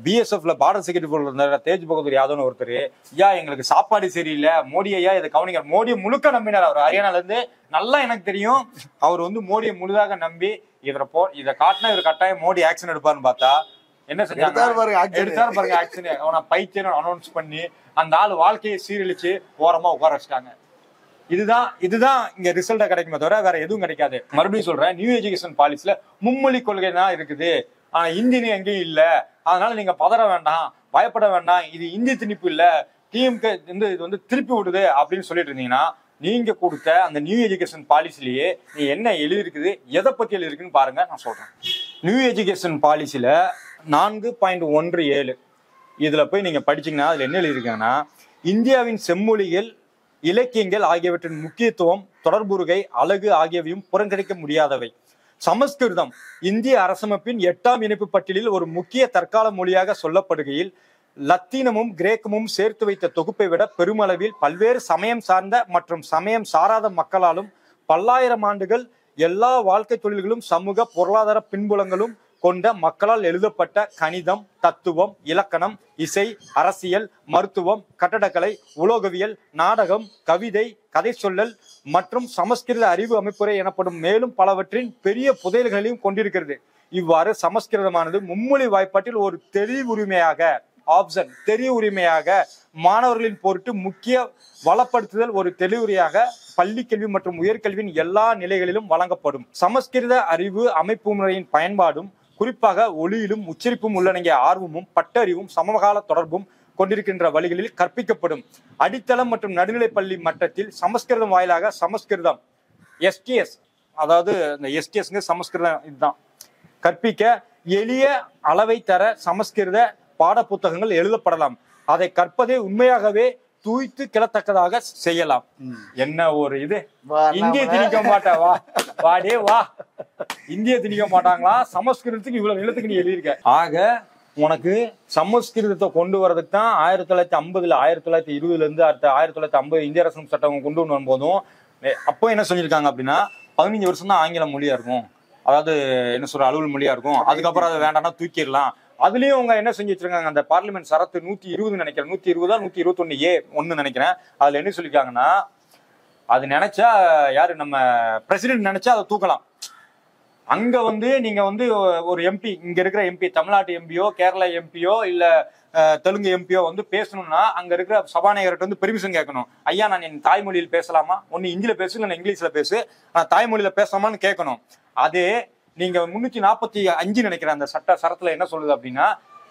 பிஎஸ்எஃப்ல பார்டர் செக்ரட்டரி இருந்தார் தேஜ் பகதூர் யாதவ்னு ஒருத்தர், ஐயா எங்களுக்கு சாப்பாடு சரியில்லை, மோடி ஐயா இதை கவனிக்க, மோடியை முழுக்க நம்பினார். அவர் ஹரியானால இருந்து நல்லா எனக்கு தெரியும். அவர் வந்து மோடியை முழுதாக நம்பி இதை காட்டினா இவர் கட்டாயம் மோடி ஆக்ஷன் எடுப்பாருன்னு பார்த்தா என்ன செஞ்சாங்க? எடுத்தாரு பாருங்க ஆக்ஷன். அவனை பைத்தியம் அனௌன்ஸ் பண்ணி அந்த ஆள் வாழ்க்கையை சீரழிச்சு ஓரமா உட்கார வச்சுட்டாங்க. இதுதான் இங்க ரிசல்ட்டா கிடைக்குமே தவிர வேற எதுவும் கிடைக்காது. மறுபடியும் சொல்றேன், நியூ எஜுகேஷன் பாலிசில மும்மொழி கொள்கை தான் இருக்குது. ஆனா இந்தின்னு எங்கேயும் இல்ல. அதனால நீங்க பதற வேண்டாம், பயப்பட வேண்டாம், இது இந்தி திணிப்பு இல்ல, டிஎம்கே இது வந்து திருப்பி விடுது அப்படின்னு சொல்லிட்டு இருந்தீங்கன்னா, நீங்க கொடுத்த அந்த நியூ எஜுகேஷன் பாலிசிலேயே நீ என்ன எழுதிருக்குது, எதை பத்தி எழுதிருக்குன்னு பாருங்க. நான் சொல்றேன், நியூ எஜுகேஷன் பாலிசில 4.17 இதுல போய் நீங்க படிச்சீங்கன்னா அதுல என்ன எழுதியிருக்காங்கன்னா, இந்தியாவின் செம்மொழிகள், இலக்கியங்கள் ஆகியவற்றின் முக்கியத்துவம், தொடர்புருகை, அழகு ஆகியவையும் புறக்கணிக்க முடியாதவை. சமஸ்கிருதம் இந்திய அரசமைப்பின் 8ஆம் இணைப்பு பட்டியலில் ஒரு முக்கிய தற்கால மொழியாக சொல்லப்படுகையில், லத்தீனமும் கிரேக்கமும் சேர்த்து வைத்த தொகுப்பை விட பெருமளவில் பல்வேறு சமயம் சார்ந்த மற்றும் சமயம் சாராத மக்களாலும் பல்லாயிரம் ஆண்டுகள் எல்லா வாழ்க்கை தொழில்களும் சமூக பொருளாதார பின்புலங்களும் கொண்ட மக்களால் எழுதப்பட்ட கணிதம், தத்துவம், இலக்கணம், இசை, அரசியல், மருத்துவம், கட்டடக்கலை, உலோகவியல், நாடகம், கவிதை, கதை சொல்லல் மற்றும் சமஸ்கிருத அறிவு அமைப்புரை எனப்படும் மேலும் பலவற்றின் பெரிய புதையல்களையும் கொண்டிருக்கிறது. இவ்வாறு சமஸ்கிருதமானது மும்மொழி வாய்ப்பாட்டில் ஒரு தெரிவுரிமையாக மாணவர்களின் பொருட்டு முக்கிய வளப்படுத்துதல் ஒரு தெளிவுரையாக பள்ளி கல்வி மற்றும் உயர்கல்வியின் எல்லா நிலைகளிலும் வழங்கப்படும். சமஸ்கிருத அறிவு அமைப்பு முறையின் பயன்பாடும் குறிப்பாக ஒளியிலும் உச்சரிப்பும் உள்ளடங்கிய ஆர்வமும் பட்டறிவும் சமகால தொடர்பும் கொண்டிருக்கின்ற வழிகளில் கற்பிக்கப்படும். அடித்தளம் மற்றும் நடுநிலை பள்ளி மட்டத்தில் சமஸ்கிருதம் வாயிலாக சமஸ்கிருதம் STS, அதாவது இந்த STS சமஸ்கிருதம் இதுதான், கற்பிக்க எளிய அளவை தர சமஸ்கிருத பாட புத்தகங்கள் எழுதப்படலாம். அதை கற்பதை உண்மையாகவே தூய்த்து கிளத்தக்கதாக செய்யலாம். என்ன ஒரு இது, இந்திய திணிக்க மாட்டா, வா வாடே வா, இந்திய திணிக்க மாட்டாங்களா? சமஸ்கிருதத்துக்கு இவ்வளவு நிலத்துக்கு நீ எழுதியிருக்க. ஆக உனக்கு சமஸ்கிருதத்தை கொண்டு வரதுக்கு தான் 1950 1920 இருந்து அடுத்த 1950 இந்திய அரசு சட்டம் கொண்டு வரும்போதும் அப்போ என்ன சொல்லியிருக்காங்க அப்படின்னா 15 வருஷம் தான் ஆங்கில மொழியா இருக்கும், அதாவது என்ன சொல்ற அலுவல் மொழியா இருக்கும். அதுக்கப்புறம் அதை வேண்டாம்னா தூக்கிடலாம். அதுலயும் அவங்க என்ன செஞ்சு வச்சிருக்காங்க, அந்த பார்லிமெண்ட் சரத்து 120 நினைக்கிறேன், 120 121A நினைக்கிறேன். அதுல என்ன சொல்லிருக்காங்கன்னா, அது நினைச்சா யாரு நம்ம பிரசிடென்ட் நினைச்சா அதை தூக்கலாம். அங்க வந்து நீங்க வந்து ஒரு எம்பி, இங்க இருக்கிற எம்பி, தமிழ்நாட்டு எம்பியோ கேரளா எம்பியோ இல்ல தெலுங்கு எம்பியோ வந்து பேசணும்னா அங்க இருக்கிற சபாநாயகர்கிட்ட வந்து பெர்மிஷன் கேட்கணும். ஐயா நான் என் தாய்மொழியில் பேசலாமா, ஒன்னு ஹிந்தியில பேசு இல்ல இங்கிலீஷ்ல பேசு, நான் தாய்மொழியில பேசலாமான்னு கேட்கணும். அதே நீங்க 345 நினைக்கிற அந்த சரத்துல என்ன சொல்லுது அப்படின்னா,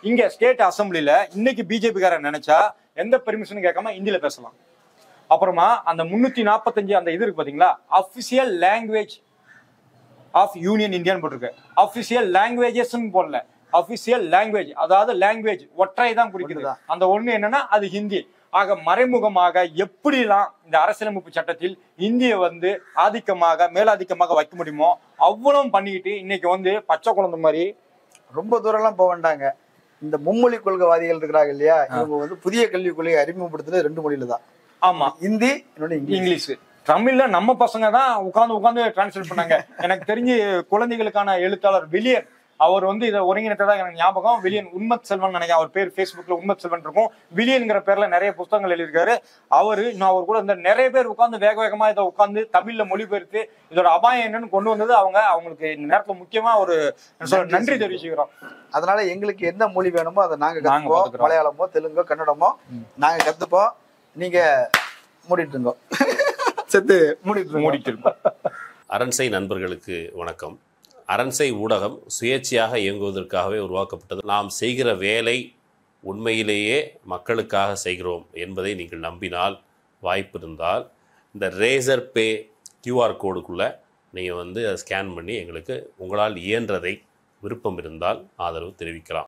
இங்க ஸ்டேட் அசம்பிளில இன்னைக்கு பிஜேபி காரன் நினைச்சா எந்த பெர்மிஷனும் கேட்காம ஹிந்தியில பேசலாம். அப்புறமா அந்த 345 அந்த இது இருக்கு பாத்தீங்களா, அபிஷியல் லாங்குவேஜ் ஆஃப் யூனியன் இந்தியான்னு போட்டிருக்கு. அபிஷியல் லாங்குவேஜஸ் போடல, அபிஷியல் லாங்குவேஜ், அதாவது லாங்குவேஜ் ஒற்றை தான் குறிக்குது. அந்த ஒண்ணு என்னன்னா அது ஹிந்தி. ஆக மறைமுகமாக எப்படிலாம் இந்த அரசியலமைப்பு சட்டத்தில் இந்திய வந்து ஆதிக்கமாக மேலாதிக்கமாக வைக்க முடியுமோ அவ்வளவு பண்ணிக்கிட்டு இன்னைக்கு வந்து பச்சை குழந்தை மாதிரி ரொம்ப தூரம்லாம் போக வேண்டாங்க. இந்த மும்மொழி கொள்கைவாதிகள் இருக்கிறாங்க இல்லையா, இவங்க வந்து புதிய கல்விக் கொள்கையை அறிமுகப்படுத்துறது 2 மொழியில தான். ஆமா, ஹிந்தி இங்கிலீஷ். தமிழ்ல நம்ம பசங்க தான் உட்கார்ந்து டிரான்ஸ்லேட் பண்ணாங்க. எனக்கு தெரிஞ்சு குழந்தைகளுக்கான எழுத்தாளர் வில்லியன், அவர் வந்து இதை ஒருங்கிணைத்ததா எனக்கு ஞாபகம். வில்லியன் உண்மத் செல்வன் நினைக்கிறேன், அவர் பேர் Facebookல உண்மத் செல்வன் இருக்கும். வில்லியன்ங்கிற பேர்ல நிறைய புத்தகங்கள் எழுதியிருக்காரு. அவர் கூட இந்த நிறைய பேர் உட்கார்ந்து வேக வேகமா இதை உட்கார்ந்து தமிழ்ல மொழிபெயர்த்து இதோட அபாயம் என்னன்னு கொண்டு வந்தது அவங்களுக்கு இந்த நேரத்துல முக்கியமா ஒரு நன்றி தெரிவிச்சுக்கிறோம். அதனால எங்களுக்கு என்ன மொழி வேணுமோ அதை நாங்க கத்துப்போம். மலையாளமோ தெலுங்கோ கன்னடமோ நாங்க கத்துப்போம். நீங்க மூடிட்டு மூடிட்டு. அரண்சை நண்பர்களுக்கு வணக்கம். அரண்சை ஊடகம் சுயேட்சையாக இயங்குவதற்காகவே உருவாக்கப்பட்டது. நாம் செய்கிற வேலை உண்மையிலேயே மக்களுக்காக செய்கிறோம் என்பதை நீங்கள் நம்பினால், வாய்ப்பு இருந்தால் இந்த ரேசர் பே QR கோடுக்குள்ளே நீங்கள் வந்து அதை ஸ்கேன் பண்ணி எங்களுக்கு உங்களால் இயன்றதை விருப்பம் இருந்தால் ஆதரவு தெரிவிக்கலாம்.